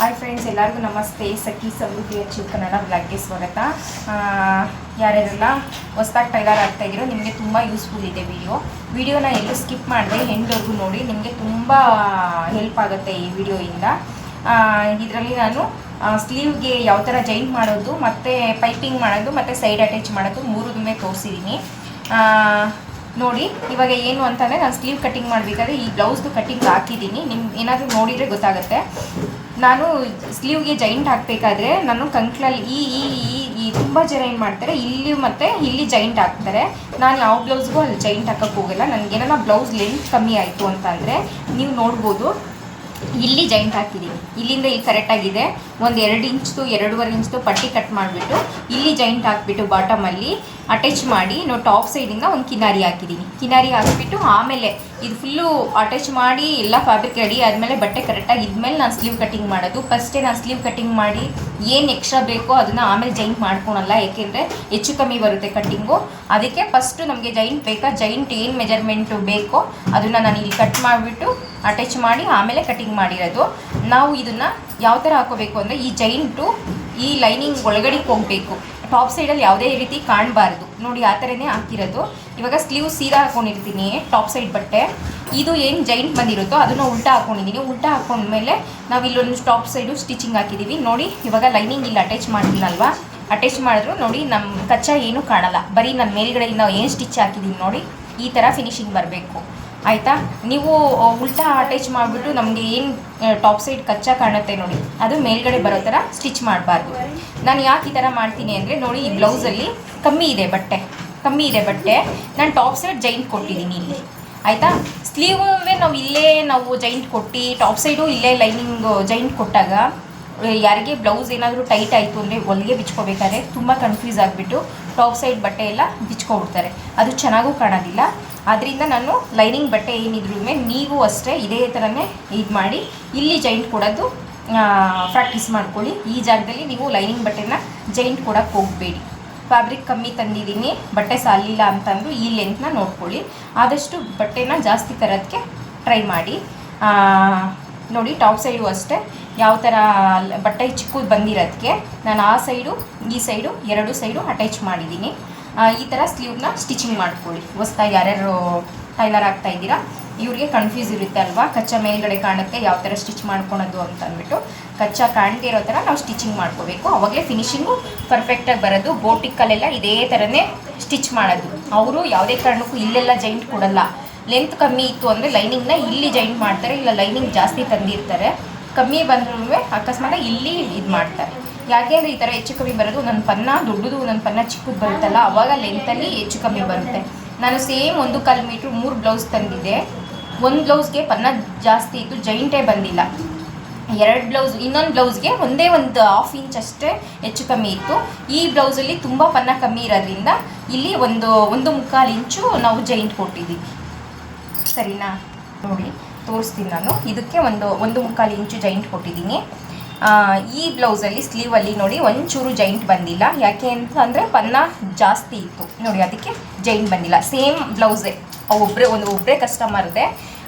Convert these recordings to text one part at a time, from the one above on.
Hi friends, ಎಲ್ಲರಿಗೂ ನಮಸ್ತೆ. ಸಖಿ ಸಮೃದ್ಧಿ achieve Kannada ಬ್ಲಾಗ್ಗೆ ಸ್ವಾಗತ. ಯಾರ್ಯಾರೆಲ್ಲ ಹೊಸ್ದಾಗಿ ಟೈಲರ್ ಆಗ್ತಾಯಿದ್ದೀರೋ ನಿಮಗೆ ತುಂಬ ಯೂಸ್ಫುಲ್ ಇದೆ ವಿಡಿಯೋನ ಎಲ್ಲೂ ಸ್ಕಿಪ್ ಮಾಡಿದೆ ಎಂಡ್ವರೆಗೂ ನೋಡಿ. ನಿಮಗೆ ತುಂಬ ಹೆಲ್ಪ್ ಆಗುತ್ತೆ ಈ ವಿಡಿಯೋಯಿಂದ. ಇದರಲ್ಲಿ ನಾನು ಸ್ಲೀವ್ಗೆ ಯಾವ ಥರ ಜೈಂಟ್ ಮಾಡೋದು ಮತ್ತು ಪೈಪಿಂಗ್ ಮಾಡೋದು ಮತ್ತು ಸೈಡ್ ಅಟ್ಯಾಚ್ ಮಾಡೋದು ಮೂರನ್ನೇ ತೋರಿಸಿದ್ದೀನಿ ನೋಡಿ. ಇವಾಗ ಏನು ಅಂತಂದರೆ ನಾನು ಸ್ಲೀವ್ ಕಟ್ಟಿಂಗ್ ಮಾಡಬೇಕಾದ್ರೆ ಈ ಬ್ಲೌಸ್ದು ಕಟ್ಟಿಂಗ್ ಹಾಕಿದ್ದೀನಿ. ನಿಮ್ಗೆ ಏನಾದರೂ ನೋಡಿದರೆ ಗೊತ್ತಾಗುತ್ತೆ. ನಾನು ಸ್ಲೀವ್ಗೆ ಜೈಂಟ್ ಹಾಕಬೇಕಾದ್ರೆ ನಾನು ಕಂಕ್ಲಲ್ಲಿ ಈ ತುಂಬ ಜನ ಏನು ಮಾಡ್ತಾರೆ, ಇಲ್ಲಿ ಮತ್ತು ಇಲ್ಲಿ ಜೈಂಟ್ ಹಾಕ್ತಾರೆ. ನಾನು ಯಾವ ಬ್ಲೌಸ್ಗೂ ಅಲ್ಲಿ ಜೈಂಟ್ ಹಾಕೋಕ್ಕೆ ಹೋಗಲ್ಲ. ನನಗೇನ ಬ್ಲೌಸ್ ಲೆಂತ್ ಕಮ್ಮಿ ಆಯಿತು ಅಂತಂದರೆ ನೀವು ನೋಡ್ಬೋದು, ಇಲ್ಲಿ ಜೈಂಟ್ ಹಾಕಿದ್ದೀನಿ. ಇಲ್ಲಿಂದ ಇಲ್ಲಿ ಕರೆಕ್ಟಾಗಿದೆ. ಒಂದು 2 ಇಂಚ್ದು 2.5 ಇಂಚ್ದು ಪಟ್ಟಿ ಕಟ್ ಮಾಡಿಬಿಟ್ಟು ಇಲ್ಲಿ ಜೈಂಟ್ ಹಾಕ್ಬಿಟ್ಟು ಬಾಟಮಲ್ಲಿ ಅಟ್ಯಾಚ್ ಮಾಡಿ ಟಾಪ್ ಸೈಡಿಂದ ಒಂದು ಕಿನಾರಿ ಹಾಕಿದ್ದೀನಿ. ಕಿನಾರಿ ಹಾಕಿಬಿಟ್ಟು ಆಮೇಲೆ ಇದು ಫುಲ್ಲು ಅಟ್ಯಾಚ್ ಮಾಡಿ ಎಲ್ಲ ಫ್ಯಾಬ್ರಿಕ್ ರೆಡಿ ಆದಮೇಲೆ ಬಟ್ಟೆ ಕರೆಕ್ಟಾಗಿ ಇದ್ಮೇಲೆ ನಾನು ಸ್ಲೀವ್ ಕಟ್ಟಿಂಗ್ ಮಾಡೋದು. ಫಸ್ಟೇ ನಾನು ಸ್ಲೀವ್ ಕಟ್ಟಿಂಗ್ ಮಾಡಿ ಏನು ಎಕ್ಸ್ಟ್ರಾ ಬೇಕೋ ಅದನ್ನು ಆಮೇಲೆ ಜೈಂಟ್ ಮಾಡ್ಕೊಳಲ್ಲ, ಏಕೆಂದರೆ ಹೆಚ್ಚು ಕಮ್ಮಿ ಬರುತ್ತೆ ಕಟ್ಟಿಂಗು. ಅದಕ್ಕೆ ಫಸ್ಟು ನಮಗೆ ಜೈಂಟ್ ಬೇಕಾ, ಜೈಂಟ್ ಏನು ಮೆಜರ್ಮೆಂಟು ಬೇಕೋ ಅದನ್ನು ನಾನು ಇಲ್ಲಿ ಕಟ್ ಮಾಡಿಬಿಟ್ಟು ಅಟ್ಯಾಚ್ ಮಾಡಿ ಆಮೇಲೆ ಕಟ್ಟಿಂಗ್ ಮಾಡಿರೋದು. ನಾವು ಇದನ್ನು ಯಾವ ಥರ ಹಾಕೋಬೇಕು ಅಂದರೆ ಈ ಜೈಂಟು ಈ ಲೈನಿಂಗ್ ಒಳಗಡೆಗೆ ಹೋಗಬೇಕು. ಟಾಪ್ ಸೈಡಲ್ಲಿ ಯಾವುದೇ ರೀತಿ ಕಾಣಬಾರ್ದು ನೋಡಿ, ಆ ಥರನೇ ಹಾಕಿರೋದು. ಇವಾಗ ಸ್ಲೀವ್ ಸೀದಾ ಹಾಕ್ಕೊಂಡಿರ್ತೀನಿ ಟಾಪ್ ಸೈಡ್ ಬಟ್ಟೆ. ಇದು ಏನು ಜೈಂಟ್ ಬಂದಿರುತ್ತೋ ಅದನ್ನು ಉಲ್ಟಾ ಹಾಕ್ಕೊಂಡಿದ್ದೀನಿ. ಉಲ್ಟಾ ಹಾಕ್ಕೊಂಡ್ಮೇಲೆ ನಾವು ಇಲ್ಲೊಂದು ಟಾಪ್ ಸೈಡು ಸ್ಟಿಚಿಂಗ್ ಹಾಕಿದ್ದೀವಿ ನೋಡಿ. ಇವಾಗ ಲೈನಿಂಗ್ ಇಲ್ಲಿ ಅಟ್ಯಾಚ್ ಮಾಡಿದ್ದೀನಲ್ವಾ, ಅಟ್ಯಾಚ್ ಮಾಡಿದ್ರು ನೋಡಿ ನಮ್ಮ ಕಚ್ಚಾ ಏನೂ ಕಾಣಲ್ಲ. ಬರೀ ನನ್ನ ಮೇಲ್ಗಡೆಯಿಂದ ಏನು ಸ್ಟಿಚ್ ಹಾಕಿದ್ದೀನಿ ನೋಡಿ, ಈ ಥರ ಫಿನಿಶಿಂಗ್ ಬರಬೇಕು. ಆಯಿತಾ? ನೀವು ಉಲ್ಟಾ ಅಟ್ಯಾಚ್ ಮಾಡಿಬಿಟ್ಟು ನಮಗೆ ಏನು ಟಾಪ್ ಸೈಡ್ ಕಚ್ಚಾ ಕಾಣುತ್ತೆ ನೋಡಿ, ಅದು ಮೇಲ್ಗಡೆ ಬರೋ ಥರ ಸ್ಟಿಚ್ ಮಾಡಬಾರ್ದು. ನಾನು ಯಾಕೆ ಈ ಥರ ಮಾಡ್ತೀನಿ ಅಂದರೆ ನೋಡಿ, ಈ ಬ್ಲೌಸಲ್ಲಿ ಕಮ್ಮಿ ಇದೆ ಬಟ್ಟೆ. ನಾನು ಟಾಪ್ ಸೈಡ್ ಜೈಂಟ್ ಕೊಟ್ಟಿದ್ದೀನಿ ಇಲ್ಲಿ. ಆಯಿತಾ? ಸ್ಲೀವೇ ನಾವು ಜೈಂಟ್ ಕೊಟ್ಟು ಟಾಪ್ ಸೈಡು ಇಲ್ಲೇ ಲೈನಿಂಗ್ ಜೈಂಟ್ ಕೊಟ್ಟಾಗ ಯಾರಿಗೆ ಬ್ಲೌಸ್ ಏನಾದರೂ ಟೈಟ್ ಆಯಿತು ಅಂದರೆ ಹೊಲಿಗೆ ಬಿಚ್ಕೋಬೇಕಾದ್ರೆ ತುಂಬ ಕನ್ಫ್ಯೂಸ್ ಆಗಿಬಿಟ್ಟು ಟಾಪ್ ಸೈಡ್ ಬಟ್ಟೆ ಎಲ್ಲ ಬಿಚ್ಕೊಬಿಡ್ತಾರೆ, ಅದು ಚೆನ್ನಾಗೂ ಕಾಣೋದಿಲ್ಲ. ಆದ್ದರಿಂದ ನಾನು ಲೈನಿಂಗ್ ಬಟ್ಟೆ ಏನಿದ್ರೂ ನೀವು ಅಷ್ಟೇ ಇದೇ ಥರನೇ ಇದು ಮಾಡಿ ಇಲ್ಲಿ ಜೈಂಟ್ ಕೊಡೋದು ಪ್ರಾಕ್ಟೀಸ್ ಮಾಡ್ಕೊಳ್ಳಿ. ಈ ಜಾಗದಲ್ಲಿ ನೀವು ಲೈನಿಂಗ್ ಬಟ್ಟೆನ ಜೈಂಟ್ ಕೊಡೋಕ್ಕೆ ಹೋಗಬೇಡಿ. ಫ್ಯಾಬ್ರಿಕ್ ಕಮ್ಮಿ ತಂದಿದ್ದೀನಿ, ಬಟ್ಟೆ ಸಾಲಿಲ್ಲ ಅಂತಂದು ಈ ಲೆಂತ್ನ ನೋಡ್ಕೊಳ್ಳಿ. ಆದಷ್ಟು ಬಟ್ಟೆನ ಜಾಸ್ತಿ ತರೋದಕ್ಕೆ ಟ್ರೈ ಮಾಡಿ ನೋಡಿ. ಟಾಪ್ ಸೈಡು ಅಷ್ಟೇ ಯಾವ ಥರ ಬಟ್ಟೆ ಚಿಕ್ಕದು ಬಂದಿರೋದಕ್ಕೆ ನಾನು ಆ ಸೈಡು ಈ ಸೈಡು 2 ಸೈಡು ಅಟ್ಯಾಚ್ ಮಾಡಿದ್ದೀನಿ. ಈ ಥರ ಸ್ಲೀವ್ನ ಸ್ಟಿಚಿಂಗ್ ಮಾಡ್ಕೊಳ್ಳಿ. ಹೊಸ್ದಾಗಿ ಯಾರ್ಯಾರು ಟೈಲರ್ ಆಗ್ತಾಯಿದ್ದೀರಾ ಇವ್ರಿಗೆ ಕನ್ಫ್ಯೂಸ್ ಇರುತ್ತೆ ಅಲ್ವಾ, ಕಚ್ಚಾ ಮೇಲ್ಗಡೆ ಕಾಣುತ್ತೆ ಯಾವ ಥರ ಸ್ಟಿಚ್ ಮಾಡ್ಕೊಳೋದು ಅಂತ ಅಂದ್ಬಿಟ್ಟು. ಕಚ್ಚಾ ಕಾಣದೇ ಇರೋ ಥರ ನಾವು ಸ್ಟಿಚಿಂಗ್ ಮಾಡ್ಕೋಬೇಕು, ಅವಾಗಲೇ ಫಿನಿಶಿಂಗು ಪರ್ಫೆಕ್ಟಾಗಿ ಬರೋದು. ಬೋಟಿಕ್ಕಲ್ಲೆಲ್ಲ ಇದೇ ಥರನೇ ಸ್ಟಿಚ್ ಮಾಡೋದು. ಅವರು ಯಾವುದೇ ಕಾರಣಕ್ಕೂ ಇಲ್ಲೆಲ್ಲ ಜೈಂಟ್ ಕೊಡಲ್ಲ. ಲೆಂತ್ ಕಮ್ಮಿ ಇತ್ತು ಅಂದರೆ ಲೈನಿಂಗ್ನ ಇಲ್ಲಿ ಜೈಂಟ್ ಮಾಡ್ತಾರೆ, ಇಲ್ಲ ಲೈನಿಂಗ್ ಜಾಸ್ತಿ ತಂದಿರ್ತಾರೆ. ಕಮ್ಮಿ ಬಂದ್ರೂ ಅಕಸ್ಮಾತ್ ಇಲ್ಲಿ ಇದು ಮಾಡ್ತಾರೆ. ಯಾಕೆ ಅಂದರೆ ಈ ಥರ ಹೆಚ್ಚು ಕಮ್ಮಿ ಬರೋದು, ನನ್ನ ಪನ್ನ ದೊಡ್ಡದು ನನ್ನ ಪನ್ನ ಚಿಕ್ಕದು ಬರುತ್ತಲ್ಲ, ಆವಾಗ ಲೆಂತಲ್ಲಿ ಹೆಚ್ಚು ಕಮ್ಮಿ ಬರುತ್ತೆ. ನಾನು ಸೇಮ್ 1.25 ಮೀಟ್ರ್ 3 ಬ್ಲೌಸ್ ತಂದಿದ್ದೆ. ಒಂದು ಬ್ಲೌಸ್ಗೆ ಪನ್ನ ಜಾಸ್ತಿ ಇತ್ತು, ಜೈಂಟೇ ಬಂದಿಲ್ಲ. 2 ಬ್ಲೌಸ್, ಇನ್ನೊಂದು ಬ್ಲೌಸ್ಗೆ ಒಂದೇ ಒಂದು 1/2 ಇಂಚ್ ಅಷ್ಟೇ ಹೆಚ್ಚು ಕಮ್ಮಿ ಇತ್ತು. ಈ ಬ್ಲೌಸಲ್ಲಿ ತುಂಬ ಪನ್ನ ಕಮ್ಮಿ ಇರೋದ್ರಿಂದ ಇಲ್ಲಿ 1.25 ಇಂಚು ನಾವು ಜೈಂಟ್ ಕೊಟ್ಟಿದ್ದೀವಿ. ಸರಿನಾ? ನೋಡಿ ತೋರಿಸ್ತೀನಿ ನಾನು. ಇದಕ್ಕೆ 1.25 ಇಂಚು ಜೈಂಟ್ ಕೊಟ್ಟಿದ್ದೀನಿ. ಈ ಬ್ಲೌಸಲ್ಲಿ ಸ್ಲೀವಲ್ಲಿ ನೋಡಿ ಒಂಚೂರು ಜೈಂಟ್ ಬಂದಿಲ್ಲ. ಯಾಕೆ ಅಂತಂದರೆ ಪನ್ನ ಜಾಸ್ತಿ ಇತ್ತು ನೋಡಿ, ಅದಕ್ಕೆ ಜೈಂಟ್ ಬಂದಿಲ್ಲ. ಸೇಮ್ ಬ್ಲೌಸೇ, ಒಬ್ಬರೇ ಕಸ್ಟಮರ್ದೆ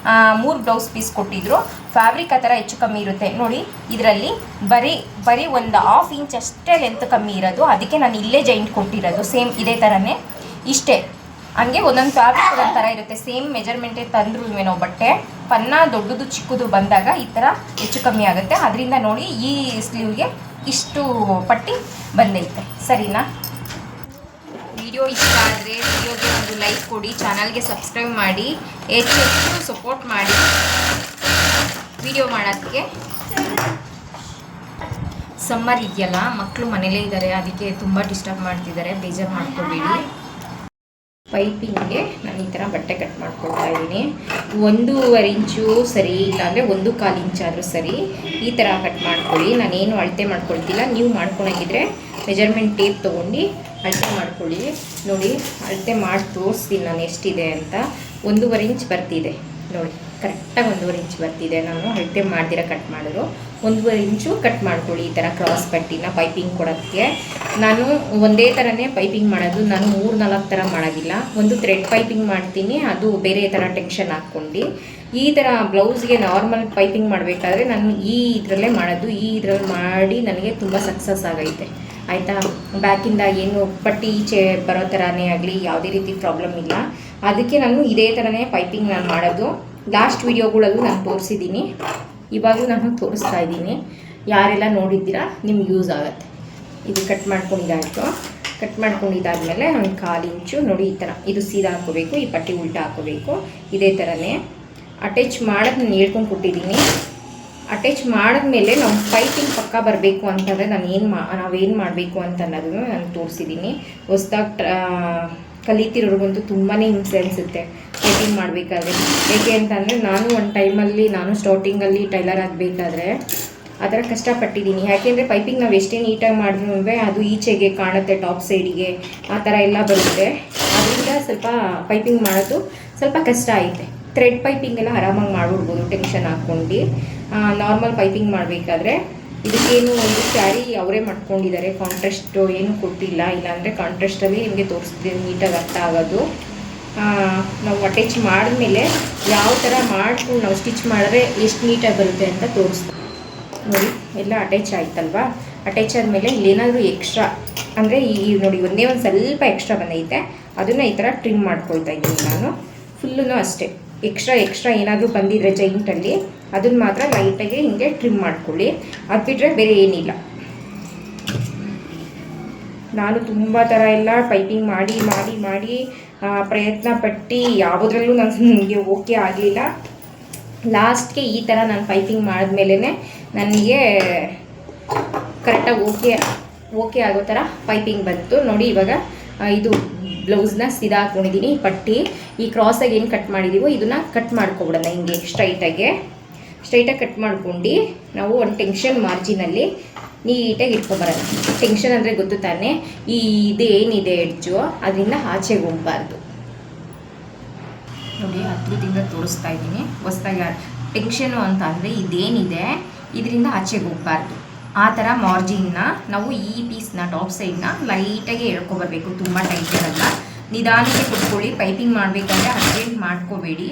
3 ಬ್ಲೌಸ್ ಪೀಸ್ ಕೊಟ್ಟಿದ್ರು. ಫ್ಯಾಬ್ರಿಕ್ ಆ ಥರ ಹೆಚ್ಚು ಕಮ್ಮಿ ಇರುತ್ತೆ ನೋಡಿ. ಇದರಲ್ಲಿ ಬರೀ 1/2 ಇಂಚ್ ಅಷ್ಟೇ ಲೆಂತ್ ಕಮ್ಮಿ ಇರೋದು, ಅದಕ್ಕೆ ನಾನು ಇಲ್ಲೇ ಜೈಂಟ್ ಕೊಟ್ಟಿರೋದು. ಸೇಮ್ ಇದೇ ಥರನೇ ಇಷ್ಟೇ. ಹಂಗೆ ಒಂದೊಂದು ಫ್ಯಾಬ್ರಿಕ್ ಒಂದೊಂದು ಥರ ಇರುತ್ತೆ. ಸೇಮ್ ಮೆಜರ್ಮೆಂಟೇ ತಂದ್ರೂ ನಾವು ಬಟ್ಟೆ ಪನ್ನ ದೊಡ್ಡದು ಚಿಕ್ಕದು ಬಂದಾಗ ಈ ಥರ ಹೆಚ್ಚು ಕಮ್ಮಿ ಆಗುತ್ತೆ. ಅದರಿಂದ ನೋಡಿ ಈ ಸ್ಲೀವ್ಗೆ ಇಷ್ಟು ಪಟ್ಟಿ ಬಂದೈತೆ. ಸರಿನಾ? ವಿಡಿಯೋ ಇಷ್ಟ ಆದರೆ ವಿಡಿಯೋಗೆ ಒಂದು ಲೈಕ್ ಕೊಡಿ, ಚಾನಲ್ಗೆ ಸಬ್ಸ್ಕ್ರೈಬ್ ಮಾಡಿ, ಹೆಚ್ಚು ಸಪೋರ್ಟ್ ಮಾಡಿ ವಿಡಿಯೋ ಮಾಡೋದಕ್ಕೆ. ಸಮ್ಮರ್ ಇದೆಯಲ್ಲ, ಮಕ್ಕಳು ಮನೇಲೇ ಇದ್ದಾರೆ, ಅದಕ್ಕೆ ತುಂಬ ಡಿಸ್ಟರ್ಬ್ ಮಾಡ್ತಿದ್ದಾರೆ, ಬೇಜಾರು ಮಾಡ್ಕೋಬೇಡಿ. ಪೈಪಿಂಗ್ಗೆ ನಾನು ಈ ಥರ ಬಟ್ಟೆ ಕಟ್ ಮಾಡ್ಕೊಳ್ತಾ ಇದ್ದೀನಿ. 1.25 ಇಂಚು ಸರಿ, ಇಲ್ಲಾಂದರೆ 1/4 ಇಂಚಾದರೂ ಸರಿ, ಈ ಥರ ಕಟ್ ಮಾಡ್ಕೊಳ್ಳಿ. ನಾನೇನು ಅಳತೆ ಮಾಡ್ಕೊಳ್ತಿಲ್ಲ. ನೀವು ಮಾಡ್ಕೊಳಂಗಿದ್ರೆ ಮೆಜರ್ಮೆಂಟ್ ಟೇಪ್ ತೊಗೊಂಡು ಅಳತೆ ಮಾಡ್ಕೊಳ್ಳಿ. ನೋಡಿ ಅಳತೆ ಮಾಡಿ ತೋರಿಸ್ತೀನಿ ನಾನು ಎಷ್ಟಿದೆ ಅಂತ. 1.25 ಇಂಚ್ ಬರ್ತಿದೆ ನೋಡಿ, ಕರೆಕ್ಟಾಗಿ 1.25 ಇಂಚ್ ಬರ್ತಿದೆ. ನಾನು ಅಳತೆ ಮಾಡ್ದಿರ ಕಟ್ ಮಾಡಿದ್ರು 1.5 ಇಂಚು ಕಟ್ ಮಾಡ್ಕೊಳ್ಳಿ. ಈ ಥರ ಕ್ರಾಸ್ ಪಟ್ಟಿನ ಪೈಪಿಂಗ್ ಕೊಡೋಕ್ಕೆ ನಾನು ಒಂದೇ ಥರನೇ ಪೈಪಿಂಗ್ ಮಾಡೋದು, ನಾನು 3-4 ಥರ ಮಾಡೋದಿಲ್ಲ. ಒಂದು ಥ್ರೆಡ್ ಪೈಪಿಂಗ್ ಮಾಡ್ತೀನಿ, ಅದು ಬೇರೆ ಥರ ಟೆನ್ಷನ್ ಹಾಕ್ಕೊಂಡು. ಈ ಥರ ಬ್ಲೌಸ್ಗೆ ನಾರ್ಮಲ್ ಪೈಪಿಂಗ್ ಮಾಡಬೇಕಾದ್ರೆ ನಾನು ಈ ಇದರಲ್ಲೇ ಮಾಡೋದು. ಈ ಇದರಲ್ಲಿ ಮಾಡಿ ನನಗೆ ತುಂಬ ಸಕ್ಸಸ್ ಆಗೈತೆ ಆಯಿತಾ. ಬ್ಯಾಕಿಂದ ಏನು ಪಟ್ಟಿ ಈಚೆ ಬರೋ ಥರನೇ ಆಗಲಿ ಯಾವುದೇ ರೀತಿ ಪ್ರಾಬ್ಲಮ್ ಇಲ್ಲ. ಅದಕ್ಕೆ ನಾನು ಇದೇ ಥರನೇ ಪೈಪಿಂಗ್ ನಾನು ಮಾಡೋದು. ಲಾಸ್ಟ್ ವಿಡಿಯೋಗಳಲ್ಲೂ ನಾನು ತೋರಿಸಿದ್ದೀನಿ, ಇವಾಗೂ ನಾನು ತೋರಿಸ್ತಾ ಇದ್ದೀನಿ. ಯಾರೆಲ್ಲ ನೋಡಿದ್ದೀರಾ ನಿಮ್ಗೆ ಯೂಸ್ ಆಗುತ್ತೆ. ಇದು ಕಟ್ ಮಾಡ್ಕೊಂಡಿದ್ದಾಯಿತು. ಕಟ್ ಮಾಡ್ಕೊಂಡಿದ್ದಾದಮೇಲೆ ಒಂದು 1/4 ಇಂಚು ನೋಡಿ ಈ ಥರ ಇದು ಸೀದಾ ಹಾಕೋಬೇಕು, ಈ ಪಟ್ಟಿ ಉಲ್ಟಾ ಹಾಕೋಬೇಕು. ಇದೇ ಥರನೇ ಅಟ್ಯಾಚ್ ಮಾಡೋದು ನಾನು ಹೇಳ್ಕೊಂಡು ಕೊಟ್ಟಿದ್ದೀನಿ. ಅಟ್ಯಾಚ್ ಮಾಡಿದ್ಮೇಲೆ ನಾವು ಪೈಪಿಂಗ್ ಪಕ್ಕ ಬರಬೇಕು ಅಂತಂದರೆ ನಾವೇನು ಮಾಡಬೇಕು ಅಂತ ಅನ್ನೋದನ್ನು ನಾನು ತೋರಿಸಿದ್ದೀನಿ. ಹೊಸ್ದಾಗಿ ಕಲಿತಿರೋರಿಗಂತೂ ತುಂಬಾ ಹಿಂಸೆ ಅನಿಸುತ್ತೆ ಪೈಪಿಂಗ್ ಮಾಡಬೇಕಾದ್ರೆ. ಏಕೆ ಅಂತಂದರೆ ನಾನು ಒಂದು ಟೈಮಲ್ಲಿ ಸ್ಟಾರ್ಟಿಂಗಲ್ಲಿ ಟೈಲರ್ ಆಗಬೇಕಾದ್ರೆ ಆ ಥರ ಕಷ್ಟಪಟ್ಟಿದ್ದೀನಿ. ಯಾಕೆಂದರೆ ಪೈಪಿಂಗ್ ನಾವು ಎಷ್ಟೇ ನೀಟಾಗಿ ಮಾಡಿದ್ರೂ ಅದು ಈಚೆಗೆ ಕಾಣುತ್ತೆ, ಟಾಪ್ ಸೈಡಿಗೆ ಆ ಥರ ಎಲ್ಲ ಬರುತ್ತೆ. ಅದರಿಂದ ಸ್ವಲ್ಪ ಪೈಪಿಂಗ್ ಮಾಡೋದು ಸ್ವಲ್ಪ ಕಷ್ಟ ಐತೆ. ಥ್ರೆಡ್ ಪೈಪಿಂಗ್ ಎಲ್ಲ ಆರಾಮಾಗಿ ಮಾಡಿಬಿಡ್ಬೋದು ಟೆನ್ಷನ್ ಹಾಕ್ಕೊಂಡು. ನಾರ್ಮಲ್ ಪೈಪಿಂಗ್ ಮಾಡಬೇಕಾದ್ರೆ ಇದಕ್ಕೇನು ಒಂದು ಸ್ಯಾರಿ ಅವರೇ ಮಾಡ್ಕೊಂಡಿದ್ದಾರೆ, ಕಾಂಟ್ರಾಸ್ಟು ಏನು ಕೊಟ್ಟಿಲ್ಲ. ಇಲ್ಲಾಂದರೆ ಕಾಂಟ್ರಾಸ್ಟಲ್ಲಿ ನಿಮಗೆ ತೋರಿಸ್ತಿದ್ದೀನಿ ನೀಟಾಗಿ ಅರ್ಥ ಆಗೋದು. ನಾವು ಅಟ್ಯಾಚ್ ಮಾಡಿದ್ಮೇಲೆ ಯಾವ ಥರ ಮಾಡ್ಕೊಂಡು ನಾವು ಸ್ಟಿಚ್ ಮಾಡಿದ್ರೆ ಎಷ್ಟು ನೀಟಾಗಿ ಬರುತ್ತೆ ಅಂತ ತೋರಿಸ್ತೀವಿ ನೋಡಿ. ಎಲ್ಲ ಅಟ್ಯಾಚ್ ಆಯ್ತಲ್ವಾ? ಅಟ್ಯಾಚ್ ಆದಮೇಲೆ ಇಲ್ಲೇನಾದರೂ ಎಕ್ಸ್ಟ್ರಾ ಅಂದರೆ ಈ ನೋಡಿ ಒಂದೇ ಒಂದು ಸ್ವಲ್ಪ ಎಕ್ಸ್ಟ್ರಾ ಬಂದೈತೆ, ಅದನ್ನು ಈ ಥರ ಟ್ರಿಮ್ ಮಾಡ್ಕೊಳ್ತಾ ಇದ್ದೀನಿ ನಾನು. ಫುಲ್ಲೂ ಅಷ್ಟೇ ಎಕ್ಸ್ಟ್ರಾ ಏನಾದರೂ ಬಂದಿದ್ರೆ ಜೈಂಟಲ್ಲಿ ಅದನ್ನು ಮಾತ್ರ ಲೈಟಾಗಿ ಹಿಂಗೆ ಟ್ರಿಮ್ ಮಾಡ್ಕೊಳ್ಳಿ. ಅದು ಬಿಟ್ಟರೆ ಬೇರೆ ಏನಿಲ್ಲ. ನಾನು ತುಂಬ ಥರ ಎಲ್ಲ ಪೈಪಿಂಗ್ ಮಾಡಿ ಪ್ರಯತ್ನ ಪಟ್ಟು ಯಾವುದ್ರಲ್ಲೂ ನನಗೆ ಓಕೆ ಆಗಲಿಲ್ಲ. ಲಾಸ್ಟ್ಗೆ ಈ ಥರ ನಾನು ಪೈಪಿಂಗ್ ಮಾಡಿದ್ಮೇಲೆ ನನಗೆ ಕರೆಕ್ಟಾಗಿ ಓಕೆ ಆಗೋ ಥರ ಪೈಪಿಂಗ್ ಬಂತು ನೋಡಿ. ಇವಾಗ ಇದು ಬ್ಲೌಸ್ನ ಸೀದಾ ಹಾಕ್ಕೊಂಡಿದ್ದೀನಿ. ಪಟ್ಟಿ ಈ ಕ್ರಾಸಾಗಿ ಏನು ಕಟ್ ಮಾಡಿದ್ದೀವೋ ಇದನ್ನು ಕಟ್ ಮಾಡ್ಕೊಬಿಡೋಣ ಹಿಂಗೆ ಸ್ಟ್ರೈಟಾಗಿ ಕಟ್ ಮಾಡ್ಕೊಂಡು ನಾವು ಒಂದು ಟೆನ್ಷನ್ ಮಾರ್ಜಿನಲ್ಲಿ ನೀಟಾಗಿ ಇಟ್ಕೊಬರೋಣ. ಟೆನ್ಷನ್ ಅಂದರೆ ಗೊತ್ತು ತಾನೇ, ಇದೇನಿದೆ ಎಡ್ಜು ಅದರಿಂದ ಆಚೆಗೆ ಹೋಗಬಾರ್ದು ನೋಡಿ. ಹತ್ರದಿಂದ ತೋರಿಸ್ತಾ ಇದ್ದೀನಿ. ಹೊಸ್ದಾಗಿ ಟೆನ್ಷನು ಅಂತ ಅಂದರೆ ಇದೇನಿದೆ ಇದರಿಂದ ಆಚೆಗೆ ಹೋಗಬಾರ್ದು. ಆ ಥರ ಮಾರ್ಜಿನ್ನ ನಾವು ಈ ಪೀಸ್ನ ಟಾಪ್ ಸೈಡ್ನ ಲೈಟಾಗಿ ಎಳ್ಕೊಬರ್ಬೇಕು. ತುಂಬ ಟೈಟ್ ಇರಲ್ಲ, ನಿಧಾನಕ್ಕೆ ಕುತ್ಕೊಳ್ಳಿ. ಪೈಪಿಂಗ್ ಮಾಡಬೇಕಾದ್ರೆ ಅರ್ಜೆಂಟ್ ಮಾಡ್ಕೋಬೇಡಿ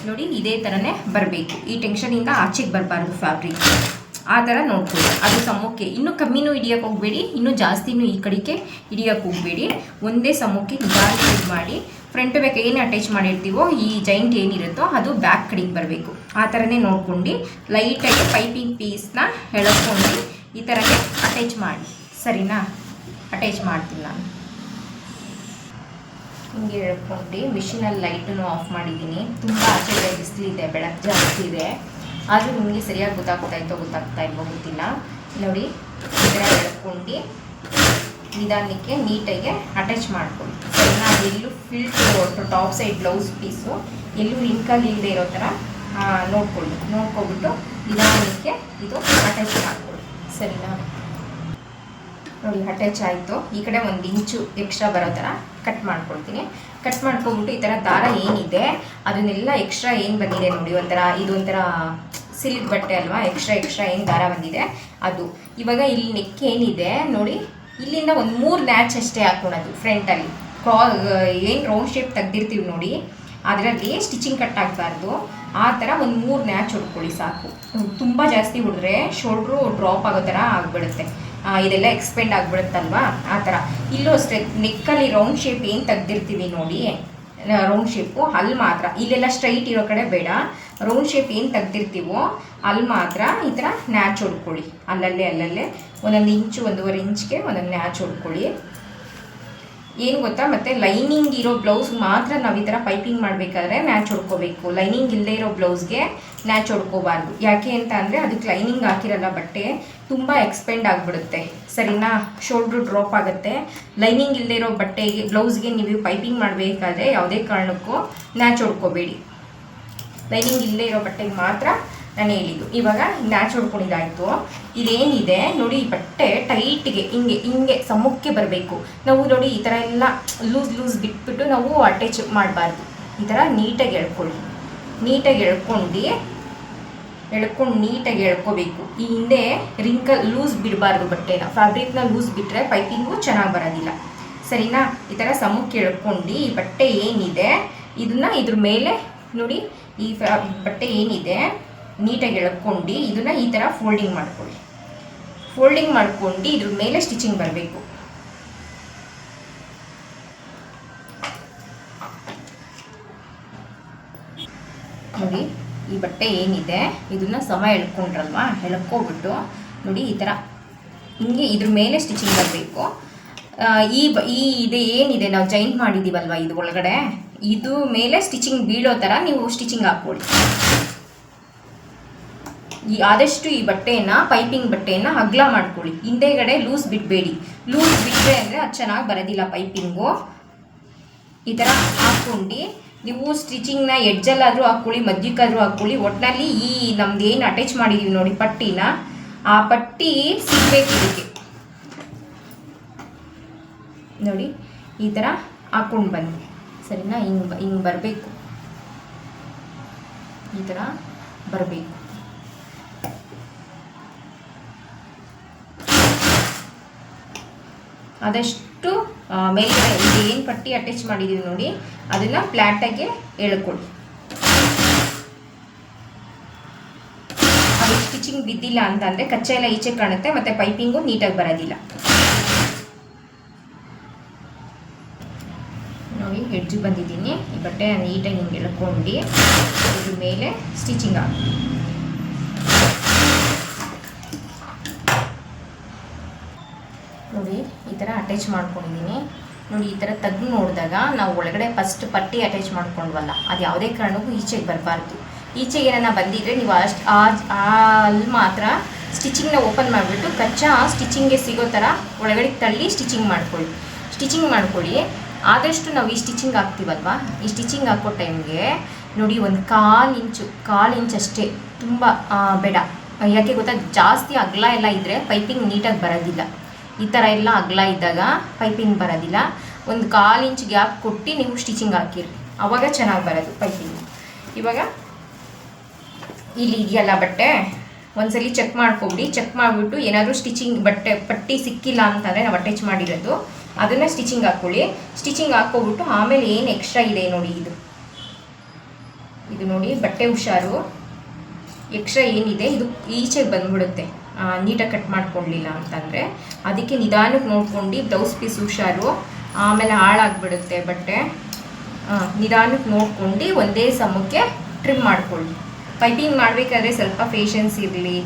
ನೋಡಿ. ಇದೇ ಥರನೇ ಬರಬೇಕು. ಈ ಟೆನ್ಷನಿಂದ ಆಚೆಗೆ ಬರಬಾರ್ದು ಫ್ಯಾಬ್ರಿಕ್. ಆ ಥರ ನೋಡ್ಕೊಳ್ಳಿ. ಅದು ಸಮಕ್ಕೆ ಇನ್ನೂ ಕಮ್ಮಿನೂ ಹಿಡಿಯೋಕ್ಕೆ ಹೋಗಬೇಡಿ, ಇನ್ನೂ ಜಾಸ್ತಿನೂ ಈ ಕಡೆಗೆ ಹಿಡಿಯೋಕ್ಕೆ ಹೋಗಬೇಡಿ. ಒಂದೇ ಸಮಕ್ಕೆ ನಿಧಾನಕ್ಕೆ ಮಾಡಿ ಫ್ರಂಟ್ ಬ್ಯಾಕ್ ಏನು ಅಟ್ಯಾಚ್ ಮಾಡಿರ್ತೀವೋ ಈ ಜೈಂಟ್ ಏನಿರುತ್ತೋ ಅದು ಬ್ಯಾಕ್ ಕಡೆಗೆ ಬರಬೇಕು. ಆ ಥರನೇ ನೋಡ್ಕೊಂಡು ಲೈಟಾಗಿ ಪೈಪಿಂಗ್ ಪೀಸ್ನ ಎಳ್ಕೊಂಡು ಈ ಥರಕ್ಕೆ ಅಟ್ಯಾಚ್ ಮಾಡಿ. ಸರಿನಾ? ಅಟ್ಯಾಚ್ ಮಾಡ್ತೀನಿ ನಾನು. ಹಿಂಗೆ ಎಳ್ಕೊಂಡು ಮಿಷಿನಲ್ಲಿ ಲೈಟನ್ನು ಆಫ್ ಮಾಡಿದ್ದೀನಿ. ತುಂಬ ಆಚೆ ಬಿಸಿಲಿದೆ, ಬೆಳಕು ಜಾಸ್ತಿ ಇದೆ. ಆದರೂ ನಿಮಗೆ ಸರಿಯಾಗಿ ಗೊತ್ತಾಗ್ತಾ ಇಲ್ವೋ ಗೊತ್ತಿಲ್ಲ ನೋಡಿ. ಈ ಥರ ಎಳ್ಕೊಂಡು ನಿಧಾನಕ್ಕೆ ನೀಟಾಗಿ ಅಟ್ಯಾಚ್ ಮಾಡ್ಕೊಳ್ಳಿ. ಸರಿನಾ? ಎಲ್ಲೂ ಫಿಲ್ಟ್ ಟಾಪ್ ಸೈಡ್ ಬ್ಲೌಸ್ ಪೀಸು ಎಲ್ಲೂ ರಿಂಕಲ್ ಇಲ್ಲದೆ ಇರೋ ಥರ ನೋಡ್ಕೊಬಿಟ್ಟು ನಿಧಾನಕ್ಕೆ ಇದು ಅಟ್ಯಾಚ್ ಮಾಡ್ಕೊಳ್ಳಿ. ಸರಿನಾ? ನೋಡಿ ಅಟ್ಯಾಚ್ ಆಯಿತು. ಈ ಕಡೆ 1 ಇಂಚು ಎಕ್ಸ್ಟ್ರಾ ಬರೋ ಥರ ಕಟ್ ಮಾಡ್ಕೊಳ್ತೀನಿ. ಕಟ್ ಮಾಡ್ಕೊಬಿಟ್ಟು ಈ ಥರ ದಾರ ಏನಿದೆ ಅದನ್ನೆಲ್ಲ ಎಕ್ಸ್ಟ್ರಾ ಏನು ಬಂದಿದೆ ನೋಡಿ, ಇದೊಂಥರ ಸಿಲ್ಕ್ ಬಟ್ಟೆ ಅಲ್ವಾ, ಎಕ್ಸ್ಟ್ರಾ ಏನು ದಾರ ಬಂದಿದೆ ಅದು. ಇವಾಗ ಇಲ್ಲಿ ನೆಕ್ ಏನಿದೆ ನೋಡಿ, ಇಲ್ಲಿಂದ ಒಂದು 3 ನ್ಯಾಚ್ ಅಷ್ಟೇ ಹಾಕ್ಕೊಳೋದು ಫ್ರಂಟಲ್ಲಿ. ಏನು ರೌಂಡ್ ಶೇಪ್ ತೆಗ್ದಿರ್ತೀವಿ ನೋಡಿ ಅದರಲ್ಲಿ ಸ್ಟಿಚಿಂಗ್ ಕಟ್ ಆಗಬಾರ್ದು. ಆ ಥರ ಒಂದು 3 ನ್ಯಾಚ್ ಹೊಡ್ಕೊಳ್ಳಿ ಸಾಕು. ತುಂಬ ಜಾಸ್ತಿ ಹೊಡೆದ್ರೆ ಶೋಲ್ಡ್ರು ಡ್ರಾಪ್ ಆಗೋ ಥರ ಆಗಿಬಿಡುತ್ತೆ, ಇದೆಲ್ಲ ಎಕ್ಸ್ಪೆಂಡ್ ಆಗಿಬಿಡುತ್ತಲ್ವಾ ಆ ಥರ. ಇಲ್ಲೂ ಅಷ್ಟೇ ನೆಕ್ಕಲ್ಲಿ ರೌಂಡ್ ಶೇಪ್ ಏನು ತೆಗ್ದಿರ್ತೀವಿ ನೋಡಿ, ರೌಂಡ್ ಶೇಪು ಅಲ್ಲಿ ಮಾತ್ರ, ಇಲ್ಲೆಲ್ಲ ಸ್ಟ್ರೈಟ್ ಇರೋ ಕಡೆ ಬೇಡ. ರೌಂಡ್ ಶೇಪ್ ಏನು ತೆಗ್ದಿರ್ತೀವೋ ಅಲ್ಲಿ ಮಾತ್ರ ಈ ಥರ ನ್ಯಾಚ್ ಹೊಡ್ಕೊಳ್ಳಿ. ಅಲ್ಲಲ್ಲೇ 1 ಇಂಚು 1.5 ಇಂಚ್ಗೆ ಒಂದೊಂದು ನ್ಯಾಚ್ ಹೊಡ್ಕೊಳ್ಳಿ. ಏನು ಗೊತ್ತಾ, ಮತ್ತು ಲೈನಿಂಗ್ ಇರೋ ಬ್ಲೌಸ್ ಮಾತ್ರ ನಾವು ಈ ಥರ ಪೈಪಿಂಗ್ ಮಾಡಬೇಕಾದ್ರೆ ನ್ಯಾಚ್ ಹೊಡ್ಕೋಬೇಕು. ಲೈನಿಂಗ್ ಇಲ್ಲದೆ ಇರೋ ಬ್ಲೌಸ್ಗೆ ನ್ಯಾಚ್ ಹೊಡ್ಕೋಬಾರ್ದು. ಯಾಕೆ ಅಂತ ಅಂದರೆ ಅದಕ್ಕೆ ಲೈನಿಂಗ್ ಹಾಕಿರಲ್ಲ, ಬಟ್ಟೆ ತುಂಬ ಎಕ್ಸ್ಪೆಂಡ್ ಆಗಿಬಿಡುತ್ತೆ. ಸರಿನಾ? ಶೋಲ್ಡ್ರು ಡ್ರಾಪ್ ಆಗುತ್ತೆ. ಲೈನಿಂಗ್ ಇಲ್ಲದೆ ಇರೋ ಬಟ್ಟೆಗೆ ಬ್ಲೌಸ್ಗೆ ನೀವು ಪೈಪಿಂಗ್ ಮಾಡಬೇಕಾದ್ರೆ ಯಾವುದೇ ಕಾರಣಕ್ಕೂ ನ್ಯಾಚ್ ಹೊಡ್ಕೋಬೇಡಿ. ಲೈನಿಂಗ್ ಇಲ್ಲದೆ ಇರೋ ಬಟ್ಟೆಗೆ ಮಾತ್ರ ನಾನು ಹೇಳಿದ್ದು. ಇವಾಗ ನ್ಯಾಚ್ ಹೊಡ್ಕೊಂಡಿದ್ದಾಯಿತು. ಇದೇನಿದೆ ನೋಡಿ, ಈ ಬಟ್ಟೆ ಟೈಟ್ಗೆ ಹಿಂಗೆ ಸಮಕ್ಕೆ ಬರಬೇಕು. ನಾವು ನೋಡಿ ಈ ಥರ ಎಲ್ಲ ಲೂಸ್ ಬಿಟ್ಬಿಟ್ಟು ನಾವು ಅಟ್ಯಾಚ್ ಮಾಡಬಾರ್ದು. ಈ ಥರ ನೀಟಾಗಿ ಎಳ್ಕೊಳ್ಳಿ. ನೀಟಾಗಿ ಎಳ್ಕೊಂಡು ಎಳ್ಕೊಂಡು ನೀಟಾಗಿ ಎಳ್ಕೋಬೇಕು. ಈ ಹಿಂದೆ ರಿಂಕಲ್ ಲೂಸ್ ಬಿಡಬಾರ್ದು, ಬಟ್ಟೆನ ಫ್ಯಾಬ್ರಿಕ್ನ ಲೂಸ್ ಬಿಟ್ಟರೆ ಪೈಪಿಂಗು ಚೆನ್ನಾಗಿ ಬರೋದಿಲ್ಲ. ಸರಿನಾ? ಈ ಥರ ಸಮಕ್ಕೆ ಎಳ್ಕೊಂಡು ಈ ಬಟ್ಟೆ ಏನಿದೆ ಇದನ್ನು ಇದ್ರ ಮೇಲೆ ನೋಡಿ, ಈ ಬಟ್ಟೆ ಏನಿದೆ ನೀಟಾಗಿ ಎಳ್ಕೊಂಡು ಇದನ್ನು ಈ ಥರ ಫೋಲ್ಡಿಂಗ್ ಮಾಡ್ಕೊಳ್ಳಿ. ಫೋಲ್ಡಿಂಗ್ ಮಾಡ್ಕೊಂಡು ಇದ್ರ ಮೇಲೆ ಸ್ಟಿಚಿಂಗ್ ಬರಬೇಕು. ನೋಡಿ, ಈ ಬಟ್ಟೆ ಏನಿದೆ ಇದನ್ನು ಸಮ ಎಳ್ಕೊಂಡ್ರಲ್ವಾ, ಎಳ್ಕೊಬಿಟ್ಟು ನೋಡಿ ಈ ಥರ ಹಿಂಗೆ ಇದ್ರ ಮೇಲೆ ಸ್ಟಿಚಿಂಗ್ ಬರಬೇಕು. ಇದು ಏನಿದೆ ನಾವು ಜಾಯಿಂಟ್ ಮಾಡಿದ್ದೀವಲ್ವ ಇದು ಒಳಗಡೆ, ಇದು ಮೇಲೆ ಸ್ಟಿಚಿಂಗ್ ಬೀಳೋ ಥರ ನೀವು ಸ್ಟಿಚಿಂಗ್ ಹಾಕ್ಕೊಳ್ಳಿ. ಆದಷ್ಟು ಈ ಬಟ್ಟೆಯನ್ನು ಪೈಪಿಂಗ್ ಬಟ್ಟೆಯನ್ನು ಅಗಲ ಮಾಡ್ಕೊಳ್ಳಿ. ಹಿಂದೆಗಡೆ ಲೂಸ್ ಬಿಡಬೇಡಿ. ಲೂಸ್ ಬಿಟ್ಟರೆ ಅಂದರೆ ಅದು ಚೆನ್ನಾಗಿ ಬರೋದಿಲ್ಲ ಪೈಪಿಂಗು. ಈ ಥರ ಹಾಕ್ಕೊಂಡು ನೀವು ಸ್ಟಿಚಿಂಗ್ನ ಎಡ್ಜಲ್ಲಾದರೂ ಹಾಕ್ಕೊಳ್ಳಿ, ಮಧ್ಯಕ್ಕಾದರೂ ಹಾಕ್ಕೊಳ್ಳಿ. ಒಟ್ಟಿನಲ್ಲಿ ಈ ನಮ್ದು ಏನು ಅಟ್ಯಾಚ್ ಮಾಡಿದ್ದೀವಿ ನೋಡಿ ಪಟ್ಟಿನ, ಆ ಪಟ್ಟಿ ಸಿಗಬೇಕು ಇದಕ್ಕೆ. ನೋಡಿ ಈ ಥರ ಹಾಕ್ಕೊಂಡು ಬನ್ನಿ. ಸರಿನಾ? ಹಿಂಗೆ ಬರಬೇಕು, ಈ ಥರ ಬರಬೇಕು. ಆದಷ್ಟು ಮೇಲ್ಗಡೆ ಇದು ಏನು ಪಟ್ಟಿ ಅಟ್ಯಾಚ್ ಮಾಡಿದ್ದೀವಿ ನೋಡಿ ಅದನ್ನು ಫ್ಲ್ಯಾಟಾಗಿ ಎಳ್ಕೊಳ್ಳಿ. ಅದು ಸ್ಟಿಚಿಂಗ್ ಬಿದ್ದಿಲ್ಲ ಅಂತಂದರೆ ಕಚ್ಚೆ ಎಲ್ಲ ಈಚೆ ಕಾಣುತ್ತೆ ಮತ್ತು ಪೈಪಿಂಗು ನೀಟಾಗಿ ಬರೋದಿಲ್ಲ. ನೋಡಿ ಹೆಡ್ಜು ಬಂದಿದ್ದೀನಿ. ಈ ಬಟ್ಟೆ ನೀಟಾಗಿ ಹಿಂಗೆ ಎಳ್ಕೊಂಡು ಇದ್ರ ಮೇಲೆ ಸ್ಟಿಚಿಂಗ್ ಹಾಕಿ. ನೋಡಿ ಈ ಥರ ಅಟ್ಯಾಚ್ ಮಾಡ್ಕೊಂಡಿದ್ದೀನಿ. ನೋಡಿ ಈ ಥರ ತೆಗ್ದು ನೋಡಿದಾಗ ನಾವು ಒಳಗಡೆ ಫಸ್ಟ್ ಪಟ್ಟಿ ಅಟ್ಯಾಚ್ ಮಾಡ್ಕೊಂಡ್ವಲ್ಲ, ಅದು ಯಾವುದೇ ಕಾರಣಕ್ಕೂ ಈಚೆಗೆ ಬರಬಾರ್ದು. ಈಚೆಗೆ ಏನಾರ ಬಂದಿದ್ದರೆ ನೀವು ಅಲ್ಲಿ ಮಾತ್ರ ಸ್ಟಿಚಿಂಗ್ನ ಓಪನ್ ಮಾಡಿಬಿಟ್ಟು ಕಚ್ಚಾ ಸ್ಟಿಚಿಂಗ್ಗೆ ಸಿಗೋ ಥರ ಒಳಗಡೆ ತಳ್ಳಿ ಸ್ಟಿಚಿಂಗ್ ಮಾಡ್ಕೊಳ್ಳಿ. ಆದಷ್ಟು ನಾವು ಈ ಸ್ಟಿಚಿಂಗ್ ಹಾಕ್ತೀವಲ್ವ, ಈ ಸ್ಟಿಚಿಂಗ್ ಹಾಕೋ ಟೈಮ್ಗೆ ನೋಡಿ ಒಂದು ಕಾಲು ಇಂಚ್ ಅಷ್ಟೇ, ತುಂಬ ಬೇಡ. ಯಾಕೆ ಗೊತ್ತಾ, ಜಾಸ್ತಿ ಅಗಲ ಎಲ್ಲ ಇದ್ದರೆ ಪೈಪಿಂಗ್ ನೀಟಾಗಿ ಬರೋದಿಲ್ಲ. ಈ ಥರ ಎಲ್ಲ ಅಗಲ ಇದ್ದಾಗ ಪೈಪಿಂಗ್ ಬರೋದಿಲ್ಲ. ಒಂದು 1/4 ಇಂಚ್ ಗ್ಯಾಪ್ ಕೊಟ್ಟು ನೀವು ಸ್ಟಿಚಿಂಗ್ ಹಾಕಿರಿ, ಆವಾಗ ಚೆನ್ನಾಗಿ ಬರೋದು ಪೈಪಿಂಗ್. ಇವಾಗ ಇಲ್ಲಿ ಇದೆಯಲ್ಲ ಬಟ್ಟೆ, ಒಂದ್ಸಲಿ ಚೆಕ್ ಮಾಡ್ಕೊಬಿಡಿ. ಚೆಕ್ ಮಾಡಿಬಿಟ್ಟು ಏನಾದರೂ ಸ್ಟಿಚಿಂಗ್ ಪಟ್ಟಿ ಸಿಕ್ಕಿಲ್ಲ ಅಂತಂದರೆ ನಾವು ಅಟ್ಯಾಚ್ ಮಾಡಿರೋದು ಅದನ್ನು ಸ್ಟಿಚಿಂಗ್ ಹಾಕ್ಕೊಳ್ಳಿ. ಸ್ಟಿಚಿಂಗ್ ಹಾಕ್ಕೊಬಿಟ್ಟು ಆಮೇಲೆ ಏನು ಎಕ್ಸ್ಟ್ರಾ ಇದೆ ನೋಡಿ, ಇದು ನೋಡಿ ಬಟ್ಟೆ ಹುಷಾರು. ಎಕ್ಸ್ಟ್ರಾ ಏನಿದೆ ಇದು ಈಚೆಗೆ ಬಂದ್ಬಿಡುತ್ತೆ ನೀಟಾಗಿ ಕಟ್ ಮಾಡ್ಕೊಳ್ಳಿಲ್ಲ ಅಂತಂದರೆ. ಅದಕ್ಕೆ ನಿಧಾನಕ್ಕೆ ನೋಡ್ಕೊಂಡು ಬ್ಲೌಸ್ ಪೀಸ್ ಹುಷಾರು, ಆಮೇಲೆ ಹಾಳಾಗಿಬಿಡುತ್ತೆ ಬಟ್ಟೆ. ನಿಧಾನಕ್ಕೆ ನೋಡ್ಕೊಂಡು ಒಂದೇ ಸಮಕ್ಕೆ ಟ್ರಿಮ್ ಮಾಡ್ಕೊಳ್ಳಿ. ಪೈಪಿಂಗ್ ಮಾಡಬೇಕಾದ್ರೆ ಸ್ವಲ್ಪ ಪೇಷನ್ಸ್ ಇರಲಿ.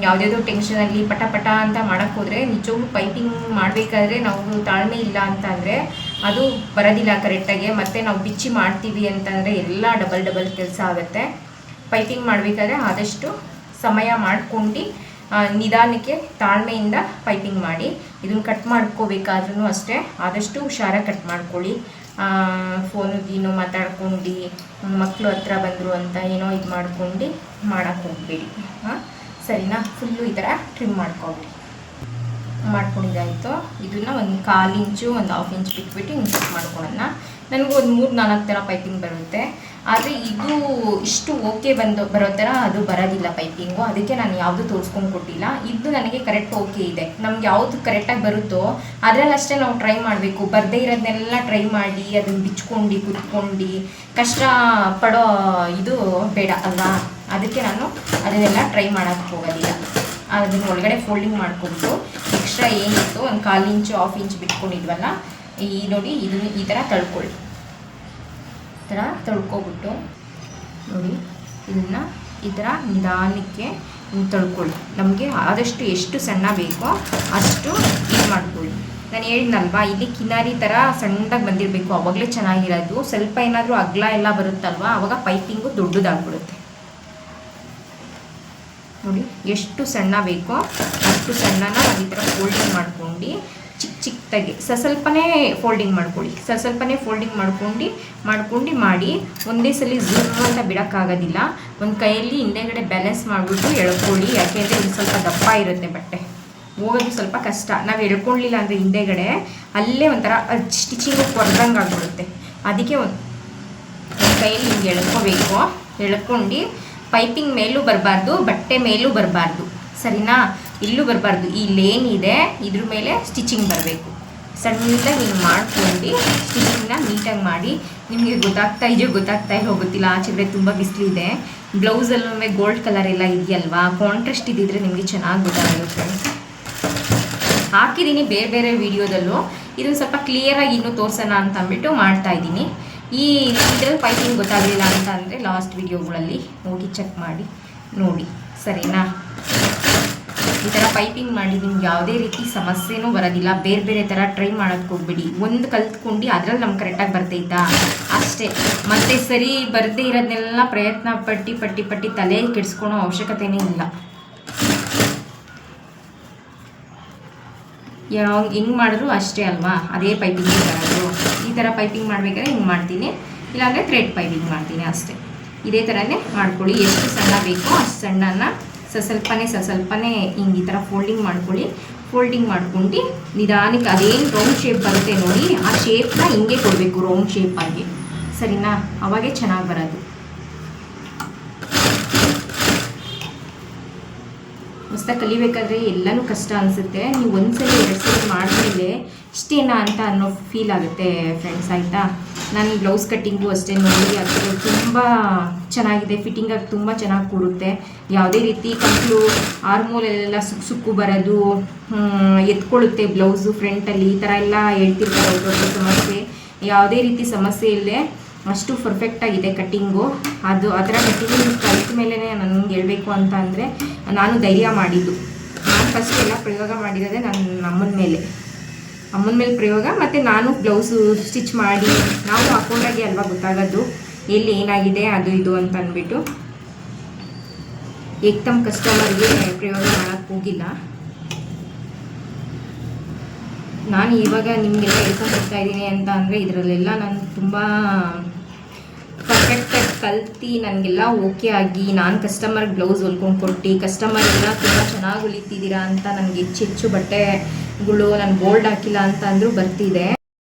ಯಾವುದ್ಯಾವುದೋ ಟೆನ್ಷನಲ್ಲಿ ಪಟ ಅಂತ ಮಾಡೋಕ್ಕೋದ್ರೆ ನಿಜವಾಗ್ಲೂ ಪೈಪಿಂಗ್ ಮಾಡಬೇಕಾದ್ರೆ ನಾವು ತಾಳ್ಮೆ ಇಲ್ಲ ಅಂತಂದರೆ ಅದು ಬರೋದಿಲ್ಲ ಕರೆಕ್ಟಾಗಿ. ಮತ್ತು ನಾವು ಬಿಚ್ಚಿ ಮಾಡ್ತೀವಿ ಅಂತಂದರೆ ಎಲ್ಲ ಡಬಲ್ ಕೆಲಸ ಆಗುತ್ತೆ. ಪೈಪಿಂಗ್ ಮಾಡಬೇಕಾದ್ರೆ ಆದಷ್ಟು ಸಮಯ ಮಾಡ್ಕೊಂಡು ನಿಧಾನಕ್ಕೆ ತಾಳ್ಮೆಯಿಂದ ಪೈಪಿಂಗ್ ಮಾಡಿ. ಇದನ್ನು ಕಟ್ ಮಾಡ್ಕೋಬೇಕಾದ್ರೂ ಅಷ್ಟೇ ಆದಷ್ಟು ಹುಷಾರಾಗಿ ಕಟ್ ಮಾಡ್ಕೊಳ್ಳಿ. ಫೋನು ಮಾತಾಡ್ಕೊಂಡು ಮಕ್ಕಳು ಹತ್ರ ಬಂದರು ಅಂತ ಏನೋ ಇದು ಮಾಡ್ಕೊಂಡು ಮಾಡೋಕ್ಕೆ ಹೋಗಬೇಡಿ. ಸರಿನಾ? ಫುಲ್ಲು ಈ ಥರ ಟ್ರಿಮ್ ಮಾಡ್ಕೊಂಡಿದ್ದಾಯಿತು. ಇದನ್ನು ಒಂದು 1/4 ಇಂಚು ಒಂದು 1/2 ಇಂಚ್ ಬಿಟ್ಬಿಟ್ಟು ಹಿಂಗೆ ಕಟ್ ಮಾಡ್ಕೊಳ್ಳೋಣ. ನನಗೂ ಒಂದು 3-4 ಥರ ಪೈಪಿಂಗ್ ಬರುತ್ತೆ. ಆದರೆ ಇದು ಇಷ್ಟು ಓಕೆ ಬರೋ ಥರ ಅದು ಬರೋದಿಲ್ಲ ಪೈಪಿಂಗು. ಅದಕ್ಕೆ ನಾನು ಯಾವುದು ತೋರಿಸ್ಕೊಂಡು ಕೊಟ್ಟಿಲ್ಲ. ಇದು ನನಗೆ ಕರೆಕ್ಟ್ ಓಕೆ ಇದೆ. ನಮ್ಗೆ ಯಾವುದು ಕರೆಕ್ಟಾಗಿ ಬರುತ್ತೋ ಅದರಲ್ಲಷ್ಟೇ ನಾವು ಟ್ರೈ ಮಾಡಬೇಕು. ಬರದೇ ಇರೋದನ್ನೆಲ್ಲ ಟ್ರೈ ಮಾಡಿ ಅದನ್ನು ಬಿಚ್ಕೊಂಡು ಕುತ್ಕೊಂಡು ಕಷ್ಟ ಪಡೋ ಇದು ಬೇಡ ಅಲ್ವಾ. ಅದಕ್ಕೆ ನಾನು ಅದನ್ನೆಲ್ಲ ಟ್ರೈ ಮಾಡೋಕ್ಕೆ ಹೋಗೋದಿಲ್ಲ. ಅದನ್ನು ಒಳಗಡೆ ಫೋಲ್ಡಿಂಗ್ ಮಾಡ್ಕೊಂಡು ಎಕ್ಸ್ಟ್ರಾ ಏನಿತ್ತು ಒಂದು 1/4 ಇಂಚು 1/2 ಇಂಚ್ ಬಿಟ್ಕೊಂಡಿದ್ವಲ್ಲ, ನೋಡಿ ಇದನ್ನು ಈ ಥರ ತಳ್ಕೊಳ್ಳಿ. ಈ ಥರ ತಳ್ಕೊಬಿಟ್ಟು ನೋಡಿ ಇದನ್ನು ಈ ಥರ ನಿಧಾನಕ್ಕೆ ತಳ್ಕೊಳ್ಳಿ. ನಮಗೆ ಆದಷ್ಟು ಎಷ್ಟು ಸಣ್ಣ ಬೇಕೋ ಅಷ್ಟು ಇದು ಮಾಡ್ಕೊಳ್ಳಿ. ನಾನು ಹೇಳಿದ್ನಲ್ವಾ, ಇಲ್ಲಿ ಕಿನಾರಿ ಥರ ಸಣ್ಣದಾಗಿ ಬಂದಿರಬೇಕು, ಆವಾಗಲೇ ಚೆನ್ನಾಗಿರೋದು. ಸ್ವಲ್ಪ ಏನಾದರೂ ಅಗಲ ಎಲ್ಲ ಬರುತ್ತಲ್ವ, ಆವಾಗ ಪೈಪಿಂಗು ದೊಡ್ಡದಾಗ್ಬಿಡುತ್ತೆ. ನೋಡಿ ಎಷ್ಟು ಸಣ್ಣ ಬೇಕೋ ಅಷ್ಟು ಸಣ್ಣನ ನಾವು ಈ ಥರ ಫೋಲ್ಡಿಂಗ್ ಮಾಡ್ಕೊಂಡು ಚಿಕ್ಕದಾಗಿ ಸ್ವಲ್ಪನೇ ಫೋಲ್ಡಿಂಗ್ ಮಾಡ್ಕೊಳ್ಳಿ. ಸ್ವಲ್ಪನೇ ಫೋಲ್ಡಿಂಗ್ ಮಾಡ್ಕೊಂಡು ಮಾಡಿ ಒಂದೇ ಸಲ ಝೂಮ್ ಅಂತ ಬಿಡೋಕ್ಕಾಗೋದಿಲ್ಲ. ಒಂದು ಕೈಯಲ್ಲಿ ಹಿಂದೆಗಡೆ ಬ್ಯಾಲೆನ್ಸ್ ಮಾಡಿಬಿಟ್ಟು ಎಳ್ಕೊಳ್ಳಿ. ಯಾಕೆಂದರೆ ಇದು ಸ್ವಲ್ಪ ದಪ್ಪ ಇರುತ್ತೆ ಬಟ್ಟೆ, ಹೋಗೋದು ಸ್ವಲ್ಪ ಕಷ್ಟ. ನಾವು ಎಳ್ಕೊಳ್ಳಿಲ್ಲ ಅಂದರೆ ಹಿಂದೆಗಡೆ ಅಲ್ಲೇ ಒಂಥರ ಸ್ಟಿಚಿಂಗು ಕೊಡ್ದಂಗೆ ಆಗಿಬಿಡುತ್ತೆ. ಅದಕ್ಕೆ ಒಂದು ಕೈಯಲ್ಲಿ ಹಿಂಗೆ ಎಳ್ಕೋಬೇಕು. ಎಳ್ಕೊಂಡು ಪೈಪಿಂಗ್ ಮೇಲೂ ಬರಬಾರ್ದು, ಬಟ್ಟೆ ಮೇಲೂ ಬರಬಾರ್ದು, ಸರಿನಾ? ಇಲ್ಲೂ ಬರಬಾರ್ದು. ಈ ಲೇನ್ ಇದೆ, ಇದ್ರ ಮೇಲೆ ಸ್ಟಿಚಿಂಗ್ ಬರಬೇಕು. ಸಣ್ಣದಾಗಿ ಹಿಂಗೆ ಮಾಡ್ಕೊಂಡು ಸ್ಟಿಚಿಂಗ್ನ ನೀಟಾಗಿ ಮಾಡಿ. ನಿಮಗೆ ಗೊತ್ತಾಗ್ತಾ ಹೋಗುತ್ತಿಲ್ಲ, ಆಚೆಗಡೆ ತುಂಬ ಬಿಸಿಲಿದೆ. ಬ್ಲೌಸಲ್ಲೂ ಗೋಲ್ಡ್ ಕಲರ್ ಎಲ್ಲ ಇದೆಯಲ್ವಾ, ಕಾಂಟ್ರಾಸ್ಟ್ ಇದ್ದಿದ್ರೆ ನಿಮಗೆ ಚೆನ್ನಾಗಿ ಗೊತ್ತಾಗುತ್ತೆ. ಹಾಕಿದ್ದೀನಿ ಬೇರೆ ವೀಡಿಯೋದಲ್ಲೂ, ಇದನ್ನು ಸ್ವಲ್ಪ ಕ್ಲಿಯರಾಗಿ ಇನ್ನೂ ತೋರಿಸೋಣ ಅಂತ ಅಂದ್ಬಿಟ್ಟು ಮಾಡ್ತಾ ಇದ್ದೀನಿ. ಇದರಲ್ಲಿ ಪೈಪಿಂಗ್ ಗೊತ್ತಾಗಲಿಲ್ಲ ಅಂತ ಅಂದರೆ ಲಾಸ್ಟ್ ವೀಡಿಯೋಗಳಲ್ಲಿ ಹೋಗಿ ಚೆಕ್ ಮಾಡಿ ನೋಡಿ, ಸರಿನಾ? ಈ ಥರ ಪೈಪಿಂಗ್ ಮಾಡಿ ನಿಮ್ಗೆ ಯಾವುದೇ ರೀತಿ ಸಮಸ್ಯೆನೂ ಬರೋದಿಲ್ಲ. ಬೇರೆ ಥರ ಟ್ರೈ ಮಾಡೋಕ್ಕೆ ಹೋಗ್ಬೇಡಿ. ಒಂದು ಕಲ್ತ್ಕೊಂಡು ಅದರಲ್ಲಿ ನಮ್ಗೆ ಕರೆಕ್ಟಾಗಿ ಬರ್ತೈತಾ ಅಷ್ಟೇ. ಮತ್ತೆ ಸರಿ ಬರದೇ ಇರೋದನ್ನೆಲ್ಲ ಪ್ರಯತ್ನ ಪಟ್ಟಿ ತಲೆ ಕೆಡಿಸ್ಕೊಳೋ ಅವಶ್ಯಕತೆಯೇ ಇಲ್ಲ. ಹೆಂಗೆ ಮಾಡಿದ್ರು ಅಷ್ಟೇ ಅಲ್ವಾ, ಅದೇ ಪೈಪಿಂಗ್ ಬರೋದು. ಈ ಥರ ಪೈಪಿಂಗ್ ಮಾಡಬೇಕಾದ್ರೆ ಹಿಂಗೆ ಮಾಡ್ತೀನಿ, ಇಲ್ಲಾಂದರೆ ಥ್ರೆಡ್ ಪೈಪಿಂಗ್ ಮಾಡ್ತೀನಿ ಅಷ್ಟೇ. ಇದೇ ಥರನೇ ಮಾಡ್ಕೊಳ್ಳಿ. ಎಷ್ಟು ಸಣ್ಣ ಬೇಕೋ ಅಷ್ಟು ಸಣ್ಣನ ಸ್ವಲ್ಪನೇ ಹಿಂಗೆ ಈ ಥರ ಫೋಲ್ಡಿಂಗ್ ಮಾಡ್ಕೊಳ್ಳಿ. ಫೋಲ್ಡಿಂಗ್ ಮಾಡ್ಕೊಂಡು ನಿಧಾನಕ್ಕೆ ಅದೇನು ರೌಂಡ್ ಶೇಪ್ ಬರುತ್ತೆ ನೋಡಿ, ಆ ಶೇಪ್ನ ಹಿಂಗೆ ಕೊಡಬೇಕು, ರೌಂಡ್ ಶೇಪಾಗಿ, ಸರಿನಾ? ಅವಾಗೇ ಚೆನ್ನಾಗಿ ಬರೋದು. ಹೊಸ್ದಾಗಿ ಕಲಿಬೇಕಾದ್ರೆ ಎಲ್ಲನೂ ಕಷ್ಟ ಅನಿಸುತ್ತೆ. ನೀವು ಒಂದ್ಸಲ 2 ಸಲ ಮಾಡಿದ್ಮೇಲೆ ಇಷ್ಟೇನಾ ಅಂತ ಅನ್ನೋ ಫೀಲ್ ಆಗುತ್ತೆ ಫ್ರೆಂಡ್ಸ್, ಆಯಿತಾ? ನಾನು ಬ್ಲೌಸ್ ಕಟ್ಟಿಂಗು ಅಷ್ಟೇ ನೋಡಿ, ಅದು ತುಂಬ ಚೆನ್ನಾಗಿದೆ. ಫಿಟ್ಟಿಂಗಾಗಿ ತುಂಬ ಚೆನ್ನಾಗಿ ಕೂರುತ್ತೆ. ಯಾವುದೇ ರೀತಿ ಕಂಪ್ಲು ಆರ್ಮೋಲೆಲ್ಲ ಸುಕ್ಕು ಬರೋದು, ಎತ್ಕೊಳ್ಳುತ್ತೆ ಬ್ಲೌಸು ಫ್ರಂಟಲ್ಲಿ, ಈ ಥರ ಎಲ್ಲ ಹೇಳ್ತಿರ್ತಾರೆ ದೊಡ್ಡ ಸಮಸ್ಯೆ. ಯಾವುದೇ ರೀತಿ ಸಮಸ್ಯೆ ಇಲ್ಲದೆ ಅಷ್ಟು ಪರ್ಫೆಕ್ಟಾಗಿದೆ ಕಟ್ಟಿಂಗು. ಅದರ ಕಟ್ಟಿಂಗ್ ಕಲಿತ ಮೇಲೆ ನನಗೆ ಹೇಳಬೇಕು ಅಂತ ಅಂದರೆ ನಾನು ಧೈರ್ಯ ಮಾಡಿದ್ದು. ನಾನು ಫಸ್ಟ್ ಎಲ್ಲ ಪ್ರಯೋಗ ಮಾಡಿರೋದೆ ನನ್ನ ಅಮ್ಮನ ಮೇಲೆ ಪ್ರಯೋಗ. ಮತ್ತು ನಾನು ಬ್ಲೌಸು ಸ್ಟಿಚ್ ಮಾಡಿ ನಾವು ಹಾಕೊಂಡಾಗೆ ಅಲ್ವಾ ಗೊತ್ತಾಗೋದು ಎಲ್ಲಿ ಏನಾಗಿದೆ ಅದು ಇದು ಅಂತ ಅಂದ್ಬಿಟ್ಟು. ಏಕ್ದಮ್ ಕಸ್ಟಮರ್ಗೆ ಪ್ರಯೋಗ ಮಾಡೋಕ್ಕೆ ಹೋಗಿಲ್ಲ. ನಾನು ಇವಾಗ ನಿಮಗೆಲ್ಲ ಹೇಳ್ಕೊಂಡು ಬರ್ತಾ ಇದ್ದೀನಿ ಅಂತ ಅಂದರೆ ಇದರಲ್ಲೆಲ್ಲ ನಾನು ತುಂಬ ಪರ್ಫೆಕ್ಟಾಗಿ ಕಲ್ತು ನನಗೆಲ್ಲ ಓಕೆ ಆಗಿ ನಾನು ಕಸ್ಟಮರ್ಗೆ ಬ್ಲೌಸ್ ಹೊಲ್ಕೊಂಡು ಕೊಟ್ಟು ಕಸ್ಟಮರ್ ಎಲ್ಲ ತುಂಬ ಚೆನ್ನಾಗಿ ಹೊಲಿತಿದ್ದೀರಾ ಅಂತ ನನಗೆ ಹೆಚ್ಚು ಬಟ್ಟೆಗಳು ನಾನು ಗೋಲ್ಡ್ ಹಾಕಿಲ್ಲ ಅಂತ ಅಂದರೂ ಬರ್ತಿದೆ.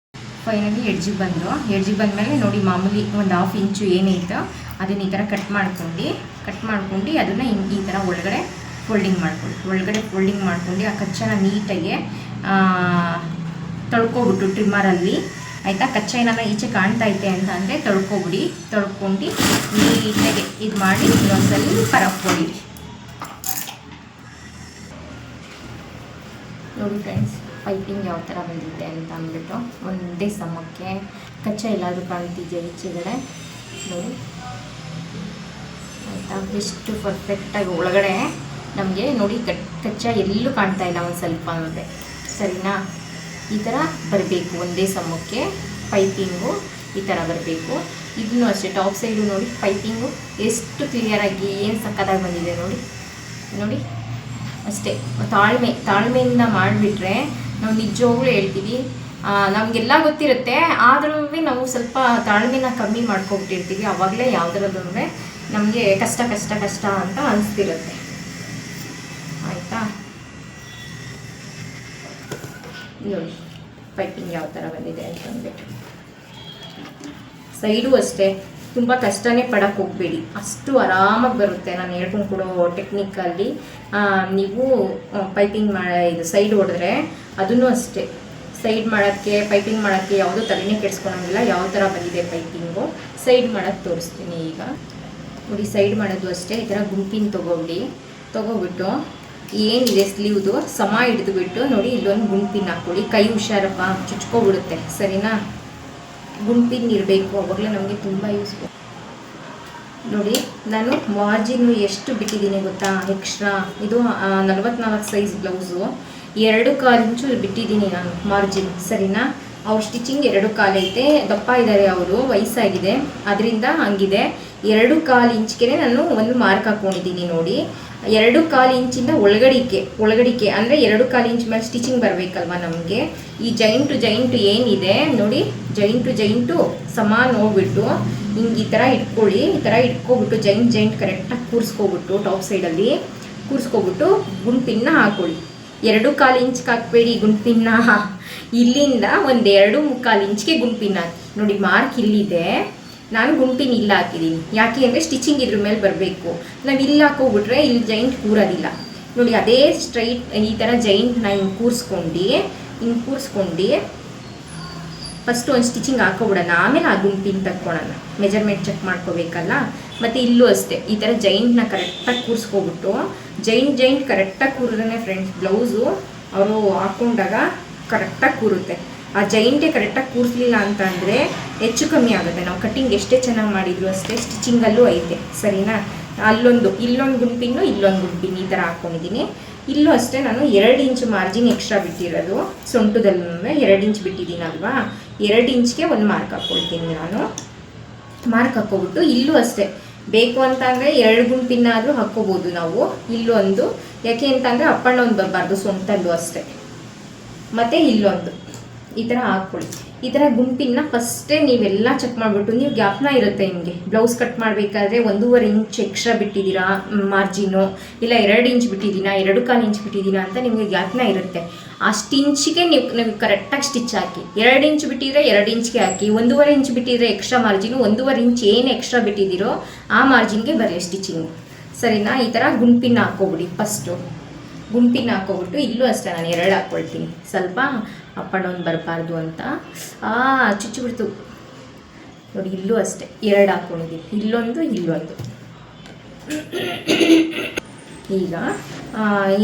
ಫೈನಲಿ ಎಡ್ಜಿಗೆ ಬಂದಮೇಲೆ ನೋಡಿ, ಮಾಮೂಲಿ ಒಂದು 1/2 ಇಂಚು ಏನೈತೋ ಅದನ್ನು ಈ ಥರ ಕಟ್ ಮಾಡ್ಕೊಂಡು ಅದನ್ನು ಈ ಥರ ಒಳಗಡೆ ಫೋಲ್ಡಿಂಗ್ ಮಾಡ್ಕೊಂಡು ಆ ಕಚ್ಚನ ನೀಟಾಗಿ ತೊಳ್ಕೊಬಿಟ್ಟು ಟ್ರಿಮ್ಮರಲ್ಲಿ, ಆಯಿತಾ? ಕಚ್ಚ ಏನಾರ ಈಚೆ ಕಾಣ್ತಾ ಐತೆ ಅಂತ ಅಂದರೆ ತೊಳ್ಕೊಂಡು ನೀಟಾಗಿ ಇದು ಮಾಡಿ ಇನ್ನೊಂದು ಸ್ವಲ್ಪ ರಫ್ ಹೊಡೀರಿ. ನೋಡಿ ಫ್ರೆಂಡ್ಸ್, ಪೈಪಿಂಗ್ ಯಾವ ಥರ ಬಂದಿದೆ ಅಂತ ಅಂದ್ಬಿಟ್ಟು ಒಂದೇ ಸಮಕ್ಕೆ ಕಚ್ಚ ಎಲ್ಲಾದರೂ ಕಾಣ್ತಿದೆಯಾ ಈಚೆಗಡೆ ನೋಡಿ, ಆಯಿತಾ? ಎಷ್ಟು ಪರ್ಫೆಕ್ಟಾಗಿ ಒಳಗಡೆ ನಮಗೆ ನೋಡಿ ಕಚ್ಚ ಎಲ್ಲೂ ಕಾಣ್ತಾ ಇಲ್ಲ ಒಂದು ಸ್ವಲ್ಪ ಅಂದರೆ, ಸರಿನಾ? ಈ ಥರ ಬರಬೇಕು ಒಂದೇ ಸಮಕ್ಕೆ ಪೈಪಿಂಗು, ಈ ಥರ ಬರಬೇಕು. ಇದನ್ನು ಅಷ್ಟೇ ಟಾಪ್ ಸೈಡು ನೋಡಿ, ಪೈಪಿಂಗು ಎಷ್ಟು ಕ್ಲಿಯರಾಗಿ ಏನು ಸಕ್ಕತ್ತಾಗಿ ಬಂದಿದೆ ನೋಡಿ ಅಷ್ಟೇ. ತಾಳ್ಮೆಯಿಂದ ಮಾಡಿಬಿಟ್ರೆ ನಾವು ನಿಜವಾಗ್ಲೂ ಹೇಳ್ತೀವಿ, ನಮಗೆಲ್ಲ ಗೊತ್ತಿರುತ್ತೆ, ಆದ್ರೂ ನಾವು ಸ್ವಲ್ಪ ತಾಳ್ಮೆನ ಕಮ್ಮಿ ಮಾಡ್ಕೊಬಿಟ್ಟಿರ್ತೀವಿ. ಆವಾಗಲೇ ಯಾವುದರಲ್ಲೂ ನಮಗೆ ಕಷ್ಟ ಅಂತ ಅನಿಸ್ತಿರುತ್ತೆ, ಆಯಿತಾ? ನೋಡಿ ಪೈಪಿಂಗ್ ಯಾವ ಥರ ಬಂದಿದೆ ಅಂತಂದ್ಬಿಟ್ಟು. ಸೈಡು ಅಷ್ಟೇ ತುಂಬ ಕಷ್ಟನೇ ಪಡಕ್ಕೆ ಹೋಗಬೇಡಿ, ಅಷ್ಟು ಆರಾಮಾಗಿ ಬರುತ್ತೆ. ನಾನು ಹೇಳ್ಕೊಂಡು ಕೊಡೋ ಟೆಕ್ನಿಕಲ್ಲಿ ನೀವು ಪೈಪಿಂಗ್ ಇದು ಸೈಡ್ ಹೊಡೆದ್ರೆ ಅದನ್ನು ಅಷ್ಟೇ ಸೈಡ್ ಮಾಡೋಕ್ಕೆ ಪೈಪಿಂಗ್ ಮಾಡೋಕ್ಕೆ ಯಾವುದೂ ತಲೆನೇ ಕೆಡಿಸ್ಕೊಳಂಗಿಲ್ಲ. ಯಾವ ಥರ ಬಂದಿದೆ ಪೈಪಿಂಗು ಸೈಡ್ ಮಾಡೋಕ್ಕೆ ತೋರಿಸ್ತೀನಿ ಈಗ ನೋಡಿ. ಸೈಡ್ ಮಾಡೋದು ಅಷ್ಟೇ, ಈ ಥರ ಗುಂಪಿನ ತೊಗೊಬಿಟ್ಟು ಏನಿದೆ ಸ್ಲೀವ್ದು ಸಮ ಹಿಡಿದುಬಿಟ್ಟು ನೋಡಿ, ಇಲ್ಲೊಂದು ಗುಂಪಿನ ಹಾಕ್ಕೊಳ್ಳಿ. ಕೈ ಹುಷಾರಪ್ಪ, ಚುಚ್ಕೊಬಿಡುತ್ತೆ, ಸರಿನಾ? ಗುಂಪಿನ ಇರಬೇಕು, ಅವಾಗಲೇ ನಮಗೆ ತುಂಬ ಯೂಸ್ಫುಲ್. ನೋಡಿ ನಾನು ಮಾರ್ಜಿನ್ನು ಎಷ್ಟು ಬಿಟ್ಟಿದ್ದೀನಿ ಗೊತ್ತಾ? ಎಕ್ಸ್ಟ್ರಾ ಇದು 44 ಸೈಜ್ ಬ್ಲೌಸು 2.25 ಇಂಚು ಬಿಟ್ಟಿದ್ದೀನಿ ನಾನು ಮಾರ್ಜಿನ್, ಸರಿನಾ? ಅವ್ರ ಸ್ಟಿಚಿಂಗ್ 2.25 ಐತೆ, ದಪ್ಪ ಇದ್ದಾರೆ ಅವರು, ವಯಸ್ಸಾಗಿದೆ, ಅದರಿಂದ ಹಂಗಿದೆ. 2.25 ಇಂಚ್ಗೆ ನಾನು ಒಂದು ಮಾರ್ಕ್ ಹಾಕ್ಕೊಂಡಿದ್ದೀನಿ ನೋಡಿ. 2.25 ಇಂಚಿಂದ ಒಳಗಡಿಕೆ ಅಂದರೆ 2.25 ಇಂಚ್ ಮೇಲೆ ಸ್ಟಿಚಿಂಗ್ ಬರಬೇಕಲ್ವ ನಮಗೆ. ಈ ಜೈಂಟು ಏನಿದೆ ನೋಡಿ, ಜೈಂಟು ಸಮಾನ ಹೋಗ್ಬಿಟ್ಟು ಹಿಂಗೆ ಈ ಥರ ಇಟ್ಕೊಳ್ಳಿ. ಈ ಥರ ಇಟ್ಕೊಬಿಟ್ಟು ಜೈಂಟ್ ಕರೆಕ್ಟಾಗಿ ಕೂರಿಸ್ಕೊಬಿಟ್ಟು ಟಾಪ್ ಸೈಡಲ್ಲಿ ಕೂರಿಸ್ಕೊಬಿಟ್ಟು ಗುಂಪಿನ ಹಾಕ್ಕೊಳ್ಳಿ. 2.25 ಇಂಚ್ಗೆ ಹಾಕಬೇಡಿ ಗುಂಪಿನ, ಇಲ್ಲಿಂದ ಒಂದು 2.25 ಇಂಚ್ಗೆ ಗುಂಪಿನ ಹಾಕಿ ನೋಡಿ. ಮಾರ್ಕ್ ಇಲ್ಲಿದೆ, ನಾನು ಗುಂಪಿನ ಇಲ್ಲ ಹಾಕಿದ್ದೀನಿ. ಯಾಕೆ ಅಂದರೆ ಸ್ಟಿಚಿಂಗ್ ಇದ್ರ ಮೇಲೆ ಬರಬೇಕು. ನಾವು ಇಲ್ಲಿ ಹಾಕೋಬಿಟ್ರೆ ಇಲ್ಲಿ ಜೈಂಟ್ ಕೂರೋದಿಲ್ಲ ನೋಡಿ. ಅದೇ ಸ್ಟ್ರೈಟ್ ಈ ಥರ ಜೈಂಟ್ನ ಹಿಂಗೆ ಕೂರಿಸ್ಕೊಂಡು ಫಸ್ಟು ಒಂದು ಸ್ಟಿಚಿಂಗ್ ಹಾಕೋಬಿಡೋಣ, ಆಮೇಲೆ ಆ ಗುಂಪಿನ ತಕ್ಕೊಳ್ಳೋಣ. Measurement check ಮಾಡ್ಕೋಬೇಕಲ್ಲ. ಮತ್ತು ಇಲ್ಲೂ ಅಷ್ಟೇ ಈ ಥರ ಜೈಂಟ್ನ ಕರೆಕ್ಟಾಗಿ ಕೂರಿಸ್ಕೊಬಿಟ್ಟು ಜೈಂಟ್ ಕರೆಕ್ಟಾಗಿ ಕೂರಿದ್ರೆ ಫ್ರೆಂಡ್ಸ್ ಬ್ಲೌಸು ಅವರು ಹಾಕ್ಕೊಂಡಾಗ ಕರೆಕ್ಟಾಗಿ ಕೂರುತ್ತೆ. ಆ ಜೈಂಟೇ ಕರೆಕ್ಟಾಗಿ ಕೂರಿಸಲಿಲ್ಲ ಅಂತ ಅಂದರೆ ಹೆಚ್ಚು ಕಮ್ಮಿ ಆಗುತ್ತೆ. ನಾವು ಕಟ್ಟಿಂಗ್ ಎಷ್ಟೇ ಚೆನ್ನಾಗಿ ಮಾಡಿದ್ರು ಅಷ್ಟೇ ಸ್ಟಿಚಿಂಗಲ್ಲೂ ಐತೆ, ಸರಿನಾ. ಇಲ್ಲೊಂದು ಗುಂಪಿನ್ನು ಇಲ್ಲೊಂದು ಗುಂಪಿನ ಈ ಥರ ಹಾಕ್ಕೊಂಡಿದ್ದೀನಿ. ಇಲ್ಲೂ ಅಷ್ಟೇ ನಾನು 2 ಇಂಚ್ ಮಾರ್ಜಿನ್ ಎಕ್ಸ್ಟ್ರಾ ಬಿಟ್ಟಿರೋದು. ಸೊಂಟದಲ್ಲಿ 2 ಇಂಚ್ ಬಿಟ್ಟಿದ್ದೀನಲ್ವಾ, 2 ಇಂಚ್ಗೆ ಒಂದು ಮಾರ್ಕ್ ಹಾಕ್ಕೊಳ್ತೀನಿ ನಾನು. ಮಾರ್ಕ್ ಹಾಕ್ಕೊಬಿಟ್ಟು ಇಲ್ಲೂ ಅಷ್ಟೇ ಬೇಕು ಅಂತ ಅಂದರೆ 2 ಗುಂಪಿನಾದರೂ ಹಾಕ್ಕೋಬೋದು ನಾವು. ಇಲ್ಲೊಂದು ಯಾಕೆ ಅಂತಂದರೆ ಅಪ್ ಆ್ಯಂಡ್ ಡೌನ್ ಬರಬಾರ್ದು ಸೊಂಟಲ್ಲೂ ಅಷ್ಟೇ. ಮತ್ತು ಇಲ್ಲೊಂದು ಈ ಥರ ಹಾಕ್ಕೊಳ್ಳಿ. ಈ ಥರ ಗುಂಪಿನ ಫಸ್ಟೇ ನೀವೆಲ್ಲ ಚೆಕ್ ಮಾಡಿಬಿಟ್ಟು, ನೀವು ಗ್ಯಾಪ್ನ ಇರುತ್ತೆ ನಿಮಗೆ ಬ್ಲೌಸ್ ಕಟ್ ಮಾಡಬೇಕಾದ್ರೆ 1.5 ಇಂಚ್ ಎಕ್ಸ್ಟ್ರಾ ಬಿಟ್ಟಿದ್ದೀರಾ ಮಾರ್ಜಿನು, ಇಲ್ಲ 2 ಇಂಚ್ ಬಿಟ್ಟಿದ್ದೀನಾ 2.25 ಇಂಚ್ ಬಿಟ್ಟಿದ್ದೀನಾ ಅಂತ ನಿಮಗೆ ಗ್ಯಾಪ್ನ ಇರುತ್ತೆ. ಅಷ್ಟು ಇಂಚಿಗೆ ನೀವು ಕರೆಕ್ಟಾಗಿ ಸ್ಟಿಚ್ ಹಾಕಿ. 2 ಇಂಚ್ ಬಿಟ್ಟಿದ್ರೆ 2 ಇಂಚ್ಗೆ ಹಾಕಿ. 1.5 ಇಂಚ್ ಬಿಟ್ಟಿದ್ರೆ ಎಕ್ಸ್ಟ್ರಾ ಮಾರ್ಜಿನು, 1.5 ಇಂಚ್ ಏನು ಎಕ್ಸ್ಟ್ರಾ ಬಿಟ್ಟಿದ್ದೀರೋ ಆ ಮಾರ್ಜಿನ್ಗೆ ಬರಲಿ ಸ್ಟಿಚಿಂಗು, ಸರಿನಾ. ಈ ಥರ ಗುಂಪಿನ ಹಾಕ್ಕೊಬಿಡಿ. ಫಸ್ಟು ಗುಂಪಿನ ಹಾಕ್ಕೊಬಿಟ್ಟು ಇಲ್ಲೂ ಅಷ್ಟೇ ನಾನು 2 ಹಾಕ್ಕೊಳ್ತೀನಿ, ಸ್ವಲ್ಪ ಅಪ್ ಆ್ಯಂಡ್ ಡೌನ್ ಬರಬಾರ್ದು ಅಂತ. ಚುಚ್ಚಿಬಿಡ್ತು ನೋಡಿ. ಇಲ್ಲೂ ಅಷ್ಟೇ 2 ಹಾಕ್ಕೊಂಡಿದ್ದೀನಿ, ಇಲ್ಲೊಂದು. ಈಗ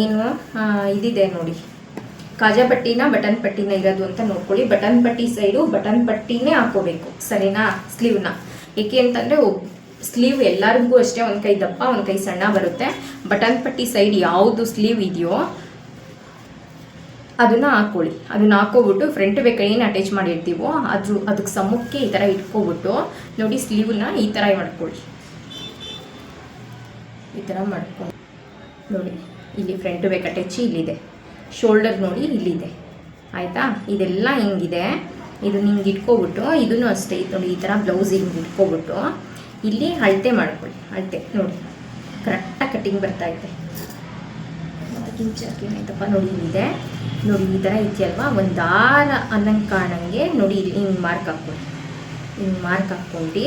ಏನು ಇದಿದೆ ನೋಡಿ, ಕಾಜಾ ಪಟ್ಟಿನ ಬಟನ್ ಪಟ್ಟಿನ ಇರೋದು ಅಂತ ನೋಡ್ಕೊಳ್ಳಿ. ಬಟನ್ ಪಟ್ಟಿ ಸೈಡು ಬಟನ್ ಪಟ್ಟಿನೇ ಹಾಕ್ಕೋಬೇಕು, ಸರಿನಾ. ಸ್ಲೀವ್ನ ಏಕೆ ಅಂತಂದರೆ ಸ್ಲೀವ್ ಎಲ್ಲರಿಗೂ ಅಷ್ಟೇ ಒಂದು ಕೈ ದಪ್ಪ ಒಂದು ಕೈ ಸಣ್ಣ ಬರುತ್ತೆ. ಬಟನ್ ಪಟ್ಟಿ ಸೈಡ್ ಯಾವುದು ಸ್ಲೀವ್ ಇದೆಯೋ ಅದನ್ನು ಹಾಕ್ಕೊಳ್ಳಿ. ಅದನ್ನು ಹಾಕ್ಕೊಬಿಟ್ಟು ಫ್ರಂಟ್ ಬೇಕಾಗಿ ಏನು ಅಟ್ಯಾಚ್ ಮಾಡಿರ್ತೀವೋ ಅದಕ್ಕೆ ಸಮಕ್ಕೆ ಈ ಥರ ಇಟ್ಕೊಬಿಟ್ಟು ನೋಡಿ ಸ್ಲೀವ್ನ ಈ ಥರ ಮಾಡ್ಕೊಳ್ಳಿ. ಈ ಥರ ಮಾಡ್ಕೊಂಡು ನೋಡಿ, ಇಲ್ಲಿ ಫ್ರಂಟ್ ಬೇಕು ಅಟ್ಯಾಚಿ ಇಲ್ಲಿದೆ, ಶೋಲ್ಡರ್ ನೋಡಿ ಇಲ್ಲಿದೆ, ಆಯಿತಾ. ಇದೆಲ್ಲ ಹಿಂಗಿದೆ. ಇದು ಹಿಂಗೆ ಇಟ್ಕೊಬಿಟ್ಟು ಇದನ್ನು ಅಷ್ಟೇ ನೋಡಿ ಈ ಥರ ಬ್ಲೌಸ್ ಹಿಂಗೆ ಇಟ್ಕೊಬಿಟ್ಟು ಇಲ್ಲಿ ಅಳತೆ ಮಾಡ್ಕೊಳ್ಳಿ. ಅಳತೆ ನೋಡಿ ಕರೆಕ್ಟಾಗಿ ಕಟ್ಟಿಂಗ್ ಬರ್ತಾಯಿದೆ. ಆಯ್ತಪ್ಪ ನೋಡಿ ಇಲ್ಲಿದೆ ನೋಡಿ, ಈ ಥರ ಇದೆಯಲ್ವಾ, ಒಂದು ದಾರ ಅನ್ನಂಗೆ ಕಾಣಂಗೆ ನೋಡಿ ಇಲ್ಲಿ ಹಿಂಗೆ ಮಾರ್ಕ್ ಹಾಕ್ಕೊಳ್ಳಿ. ಹಿಂಗೆ ಮಾರ್ಕ್ ಹಾಕ್ಕೊಂಡು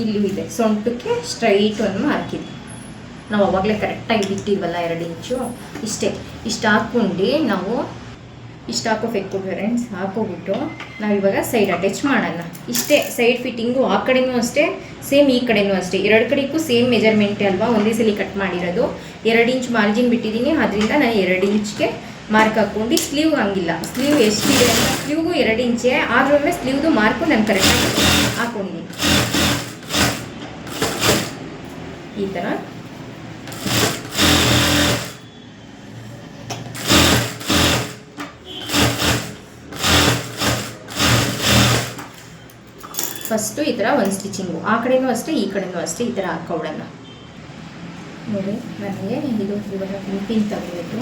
ಇಲ್ಲೂ ಇದೆ ಸೊಂಟಕ್ಕೆ ಸ್ಟ್ರೈಟ್ ಒಂದು ಮಾರ್ಕಿದೆ. ನಾವು ಅವಾಗಲೇ ಕರೆಕ್ಟಾಗಿ ಬಿಟ್ಟಿಲ್ವಲ್ಲ 2 ಇಂಚು, ಇಷ್ಟು ಹಾಕ್ಕೊಂಡು ನಾವು ಇಷ್ಟು ಹಾಕೋಬೇಕು ಫ್ರೆಂಡ್ಸ್. ಹಾಕೋಬಿಟ್ಟು ನಾವಿವಾಗ ಸೈಡ್ ಅಟ್ಯಾಚ್ ಮಾಡೋಣ. ಇಷ್ಟೇ ಸೈಡ್ ಫಿಟ್ಟಿಂಗು. ಆ ಕಡೆಯೂ ಅಷ್ಟೇ ಸೇಮ್, ಈ ಕಡೆಯೂ ಅಷ್ಟೇ. 2 ಕಡೆಗೂ ಸೇಮ್ ಮೆಜರ್ಮೆಂಟೇ ಅಲ್ವಾ, ಒಂದೇ ಸಲ ಕಟ್ ಮಾಡಿರೋದು. 2 ಇಂಚ್ ಮಾರ್ಜಿನ್ ಬಿಟ್ಟಿದ್ದೀನಿ, ಅದರಿಂದ ನಾನು 2 ಇಂಚ್ಗೆ ಮಾರ್ಕ್ ಹಾಕ್ಕೊಂಡು ಸ್ಲೀವ್ ಹಂಗಿಲ್ಲ. ಸ್ಲೀವ್ ಎಷ್ಟಿದೆ ಅಂತ ಸ್ಲೀವ್ಗೂ 2 ಇಂಚೆ ಆದ್ರೂ ಸ್ಲೀವ್ದು ಮಾರ್ಕು ನಾನು ಕರೆಕ್ಟಾಗಿ ಹಾಕ್ಕೊಂಡಿದ್ದೀನಿ. ಈ ಥರ ಫಸ್ಟು ಈ ಥರ ಒಂದು ಸ್ಟಿಚಿಂಗು, ಆ ಕಡೆಯೂ ಅಷ್ಟೇ ಈ ಕಡೆಯೂ ಅಷ್ಟೇ ಈ ಥರ ಹಾಕ್ಕೊಬಿಡೋಣ. ನೋಡಿ ನನಗೆ ಇದು ಇವಾಗ ಪಿನ್ ತಗೋಬೇಕು.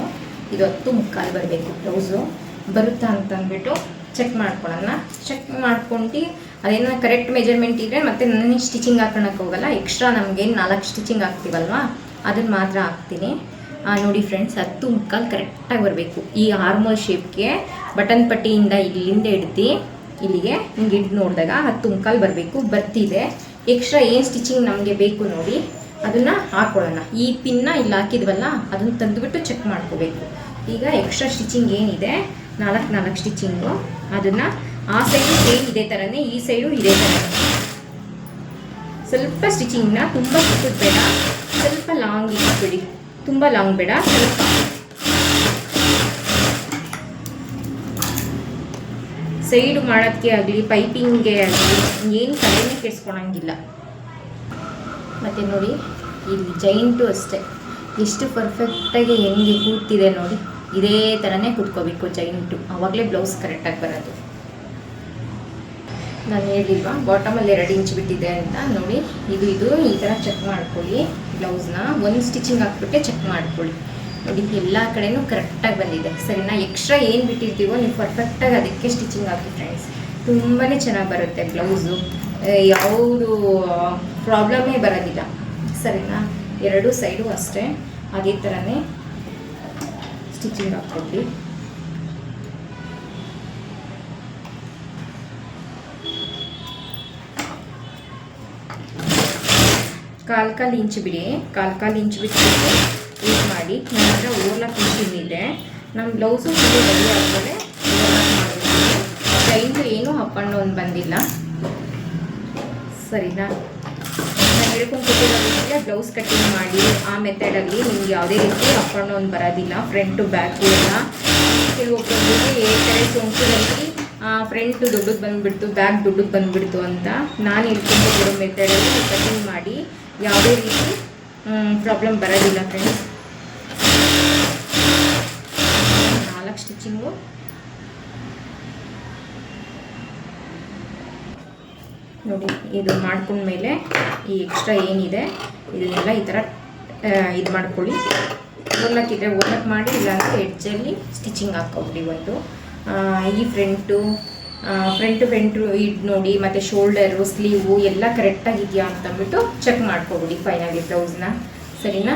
ಇದು 10.25 ಬರಬೇಕು ಬ್ಲೌಸು. ಬರುತ್ತಾ ಅಂತಂದ್ಬಿಟ್ಟು ಚೆಕ್ ಮಾಡ್ಕೊಳ್ಳೋಣ. ಚೆಕ್ ಮಾಡ್ಕೊಂಡು ಅದೇನೋ ಕರೆಕ್ಟ್ ಮೆಜರ್ಮೆಂಟ್ ಇದ್ದರೆ ಮತ್ತೆ ನನಗೆ ಸ್ಟಿಚಿಂಗ್ ಹಾಕೋಣಕ್ಕೆ ಹೋಗಲ್ಲ. ಎಕ್ಸ್ಟ್ರಾ ನಮಗೇನು 4 ಸ್ಟಿಚಿಂಗ್ ಹಾಕ್ತೀವಲ್ವ ಅದನ್ನು ಮಾತ್ರ ಹಾಕ್ತೀನಿ. ನೋಡಿ ಫ್ರೆಂಡ್ಸ್ 10.25 ಕರೆಕ್ಟಾಗಿ ಬರಬೇಕು. ಈ ಆರ್ಮೋಲ್ ಶೇಪ್ಗೆ ಬಟನ್ ಪಟ್ಟಿಯಿಂದ ಇಲ್ಲಿಂದ ಹಿಡ್ದು ಇಲ್ಲಿಗೆ ಹಿಂಗೆ ಹಿಡ್ದು ನೋಡಿದಾಗ 10.25 ಬರಬೇಕು. ಬರ್ತಿದೆ. ಎಕ್ಸ್ಟ್ರಾ ಏನು ಸ್ಟಿಚಿಂಗ್ ನಮಗೆ ಬೇಕು ನೋಡಿ ಅದನ್ನು ಹಾಕ್ಕೊಳ್ಳೋಣ. ಈ ಪಿನ್ನ ಇಲ್ಲಿ ಹಾಕಿದ್ವಲ್ಲ ಅದನ್ನು ತಂದುಬಿಟ್ಟು ಚೆಕ್ ಮಾಡ್ಕೋಬೇಕು. ಈಗ ಎಕ್ಸ್ಟ್ರಾ ಸ್ಟಿಚಿಂಗ್ ಏನಿದೆ 4 ಸ್ಟಿಚಿಂಗು, ಅದನ್ನು ಆ ಸೈಡು ಸೇಮ್ ಇದೇ ಥರನೇ, ಈ ಸೈಡು ಇದೇ ಥರನೇ. ಸ್ವಲ್ಪ ಸ್ಟಿಚಿಂಗ್ನ ತುಂಬ ಚಿಕ್ಕದು ಬೇಡ, ಸ್ವಲ್ಪ ಲಾಂಗ್ ಇಟ್ಬಿಡಿ. ತುಂಬ ಲಾಂಗ್ ಬೇಡ, ಸ್ವಲ್ಪ ಸೈಡು ಮಾಡೋದಕ್ಕೆ ಆಗಲಿ ಪೈಪಿಂಗ್ಗೆ ಆಗಲಿ ಏನು ತಲೆನೇ ಕೆಡಿಸ್ಕೊಳಂಗಿಲ್ಲ. ಮತ್ತು ನೋಡಿ ಇಲ್ಲಿ ಜೈಂಟು ಅಷ್ಟೇ ಎಷ್ಟು ಪರ್ಫೆಕ್ಟಾಗಿ ಹೆಂಗೆ ಕೂತಿದೆ ನೋಡಿ, ಇದೇ ಥರನೇ ಕೂತ್ಕೋಬೇಕು ಜೈಂಟು, ಆವಾಗಲೇ ಬ್ಲೌಸ್ ಕರೆಕ್ಟಾಗಿ ಬರೋದು. ನಾನು ಹೇಳಿಲ್ವಾ ಬಾಟಮಲ್ಲಿ 2 ಇಂಚ್ ಬಿಟ್ಟಿದೆ ಅಂತ. ನೋಡಿ ಇದು ಈ ಥರ ಚೆಕ್ ಮಾಡ್ಕೊಳ್ಳಿ. ಬ್ಲೌಸ್ನ ಒಂದು ಸ್ಟಿಚಿಂಗ್ ಹಾಕ್ಬಿಟ್ಟೆ ಚೆಕ್ ಮಾಡ್ಕೊಳ್ಳಿ. ನೋಡಿ ಎಲ್ಲ ಕಡೆಯೂ ಕರೆಕ್ಟಾಗಿ ಬಂದಿದೆ, ಸರಿನಾ. ಎಕ್ಸ್ಟ್ರಾ ಏನು ಬಿಟ್ಟಿರ್ತೀವೋ ನೀವು ಪರ್ಫೆಕ್ಟಾಗಿ ಅದಕ್ಕೆ ಸ್ಟಿಚಿಂಗ್ ಹಾಕಿ ಫ್ರೆಂಡ್ಸ್, ತುಂಬಾ ಚೆನ್ನಾಗಿ ಬರುತ್ತೆ ಬ್ಲೌಸು. ಯಾವುದು ಪ್ರಾಬ್ಲಮೇ ಬರೋದಿಲ್ಲ, ಸರಿನಾ. 2 ಸೈಡು ಅಷ್ಟೇ ಅದೇ ಥರನೇ ಸ್ಟಿಚಿಂಗ್ ಹಾಕ್ಕೊಡಿ. ಕಾಲು ಇಂಚ್ ಬಿಡಿ, ಕಾಲು ಇಂಚ್ ಬಿಟ್ಟು ಯೂಸ್ ಮಾಡಿ. ನನ್ನ ಹತ್ರ ಓವರ್ಲಾಕ್ ಮಿಷಿನ್ ಇದೆ. ನಮ್ಮ ಬ್ಲೌಸು ಫುಲ್ಲು ರೆಡಿ ಆದಮೇಲೆ ಓವರ್ಲಾಕ್ ಮಾಡಬೇಕು. ಟೈಮು ಏನೂ ಅಪ್ ಆ್ಯಂಡ್ ಡೌನ್ ಬಂದಿಲ್ಲ, ಸರಿನಾ? ನಾನು ಹೇಳ್ಕೊಂಡು ಕೊಟ್ಟಿರೋದ್ರಿಂದ ಬ್ಲೌಸ್ ಕಟ್ಟಿಂಗ್ ಮಾಡಿ ಆ ಮೆಥಡಲ್ಲಿ ನಿಮ್ಗೆ ಯಾವುದೇ ರೀತಿ ಅಪ್ ಆ್ಯಂಡ್ ಡೌನ್ ಬರೋದಿಲ್ಲ. ಫ್ರಂಟು ಬ್ಯಾಕು ಎಲ್ಲ ಕೆಲವೊಬ್ಬರಿಗೆ ಈ ಕಡೆ ಸೋಂಕಿನಲ್ಲಿ ಫ್ರಂಟು ದೊಡ್ಡದು ಬಂದುಬಿಡ್ತು, ಬ್ಯಾಕ್ ದೊಡ್ಡದು ಬಂದುಬಿಡ್ತು ಅಂತ. ನಾನು ಹೇಳ್ಕೊಂಡು ಮೆಥಡಲ್ಲಿ ಕಟ್ಟಿಂಗ್ ಮಾಡಿ ಯಾವುದೇ ರೀತಿ ಪ್ರಾಬ್ಲಮ್ ಬರೋದಿಲ್ಲ ಫ್ರೆಂಡ್ಸ್. 4 ಸ್ಟಿಚಿಂಗು ನೋಡಿ. ಇದು ಮಾಡ್ಕೊಂಡ್ಮೇಲೆ ಈ ಎಕ್ಸ್ಟ್ರಾ ಏನಿದೆ ಇದನ್ನೆಲ್ಲ ಈ ಥರ ಇದು ಮಾಡ್ಕೊಳ್ಳಿ. ಓವರ್ಲಾಕ್ ಇದ್ದರೆ ಓವರ್ಲಾಕ್ ಮಾಡಿ, ಇಲ್ಲಾಂದರೆ ಎಡ್ಜಲ್ಲಿ ಸ್ಟಿಚಿಂಗ್ ಹಾಕ್ಕೊಬಿಡಿ. ಒಂದು ಈ ಫ್ರಂಟು ಇದು ನೋಡಿ, ಮತ್ತು ಶೋಲ್ಡರು, ಸ್ಲೀವು ಎಲ್ಲ ಕರೆಕ್ಟಾಗಿದೆಯಾ ಅಂತಂದ್ಬಿಟ್ಟು ಚೆಕ್ ಮಾಡ್ಕೊಬಿಡಿ ಫೈನಲಿ ಬ್ಲೌಸ್ನ, ಸರಿನಾ?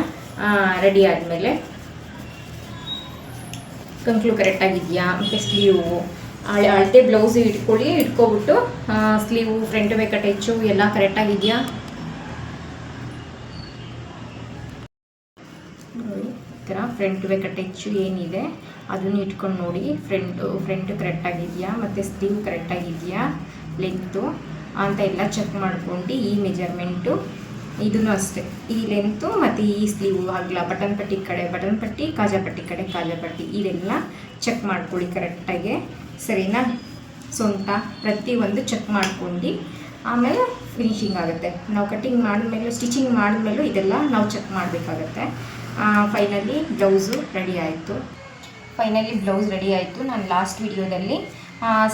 ರೆಡಿ ಆದಮೇಲೆ ಕಂಕ್ಲು ಕರೆಕ್ಟಾಗಿದೆಯಾ, ಮತ್ತು ಸ್ಲೀವು ಅಳತೆ ಬ್ಲೌಸ್ ಇಟ್ಕೊಬಿಟ್ಟು ಸ್ಲೀವು, ಫ್ರಂಟ್ ಬೇಕಾ ಟೆಚ್ಚು ಎಲ್ಲ ಕರೆಕ್ಟಾಗಿದೆಯಾ ನೋಡಿ. ಈ ಥರ ಫ್ರಂಟ್ ಬೇಕಾ ಟೆಚ್ಚು ಏನಿದೆ ಅದನ್ನು ಇಟ್ಕೊಂಡು ನೋಡಿ. ಫ್ರಂಟ್ ಕರೆಕ್ಟಾಗಿದೆಯಾ, ಮತ್ತು ಸ್ಲೀವ್ ಕರೆಕ್ಟಾಗಿದೆಯಾ, ಲೆಂತು ಅಂತ ಎಲ್ಲ ಚೆಕ್ ಮಾಡ್ಕೊಂಡು ಈ ಮೆಜರ್ಮೆಂಟು ಇದನ್ನು ಅಷ್ಟೇ, ಈ ಲೆಂತು ಮತ್ತು ಈ ಸ್ಲೀವು ಆಗಲ್ಲ, ಬಟನ್ ಪಟ್ಟಿ ಕಡೆ ಬಟನ್ ಪಟ್ಟಿ, ಕಾಜಾ ಪಟ್ಟಿ ಕಡೆ ಕಾಜಾ ಪಟ್ಟಿ, ಇದೆಲ್ಲ ಚೆಕ್ ಮಾಡ್ಕೊಳ್ಳಿ ಕರೆಕ್ಟಾಗಿ, ಸರಿನಾ? ಸೊಂಟ ಪ್ರತಿಯೊಂದು ಚೆಕ್ ಮಾಡ್ಕೊಂಡು ಆಮೇಲೆ ಫಿನಿಶಿಂಗ್ ಆಗುತ್ತೆ. ನಾವು ಕಟ್ಟಿಂಗ್ ಮಾಡಿದ್ಮೇಲೆ ಸ್ಟಿಚಿಂಗ್ ಮಾಡಿದ್ಮೇಲೂ ಇದೆಲ್ಲ ನಾವು ಚೆಕ್ ಮಾಡಬೇಕಾಗತ್ತೆ. ಫೈನಲಿ ಬ್ಲೌಸು ರೆಡಿ ಆಯಿತು. ನಾನು ಲಾಸ್ಟ್ ವಿಡಿಯೋದಲ್ಲಿ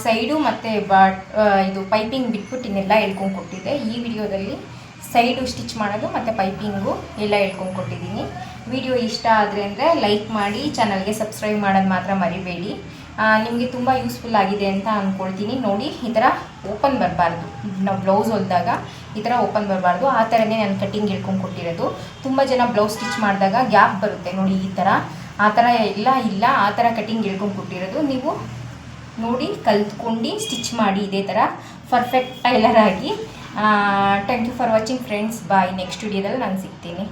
ಸೈಡು ಮತ್ತು ಇದು ಪೈಪಿಂಗ್ ಬಿಟ್ಬಿಟ್ಟು ಇನ್ನೆಲ್ಲ ಹೇಳ್ಕೊಂಡು ಕೊಟ್ಟಿದ್ದೆ. ಈ ವಿಡಿಯೋದಲ್ಲಿ ಸೈಡು ಸ್ಟಿಚ್ ಮಾಡೋದು ಮತ್ತು ಪೈಪಿಂಗು ಎಲ್ಲ ಹೇಳ್ಕೊಂಡು ಕೊಟ್ಟಿದ್ದೀನಿ. ವಿಡಿಯೋ ಇಷ್ಟ ಆದರೆ ಅಂದರೆ ಲೈಕ್ ಮಾಡಿ, ಚಾನಲ್ಗೆ ಸಬ್ಸ್ಕ್ರೈಬ್ ಮಾಡೋದು ಮಾತ್ರ ಮರಿಬೇಡಿ. ನಿಮಗೆ ತುಂಬ ಯೂಸ್ಫುಲ್ ಆಗಿದೆ ಅಂತ ಅಂದ್ಕೊಳ್ತೀನಿ. ನೋಡಿ, ಈ ಥರ ಓಪನ್ ಬರಬಾರ್ದು, ನಾವು ಬ್ಲೌಸ್ ಹೊಲಿದಾಗ ಈ ಥರ ಓಪನ್ ಬರಬಾರ್ದು. ಆ ಥರನೇ ನಾನು ಕಟ್ಟಿಂಗ್ ಹೇಳ್ಕೊಂಡು ಕೊಟ್ಟಿರೋದು. ತುಂಬ ಜನ ಬ್ಲೌಸ್ ಸ್ಟಿಚ್ ಮಾಡಿದಾಗ ಗ್ಯಾಪ್ ಬರುತ್ತೆ ನೋಡಿ, ಈ ಥರ. ಆ ಥರ ಇಲ್ಲ, ಆ ಥರ ಕಟ್ಟಿಂಗ್ ಹೇಳ್ಕೊಂಡು ಕೊಟ್ಟಿರೋದು. ನೀವು ನೋಡಿ ಕಲ್ತ್ಕೊಂಡು ಸ್ಟಿಚ್ ಮಾಡಿ ಇದೇ ಥರ ಪರ್ಫೆಕ್ಟ್ ಟೈಲರ್ ಆಗಿ. Thank you for watching friends. Bye. Next ವಿಡಿಯೋದಲ್ಲಿ ನಾನು ಸಿಗ್ತೀನಿ.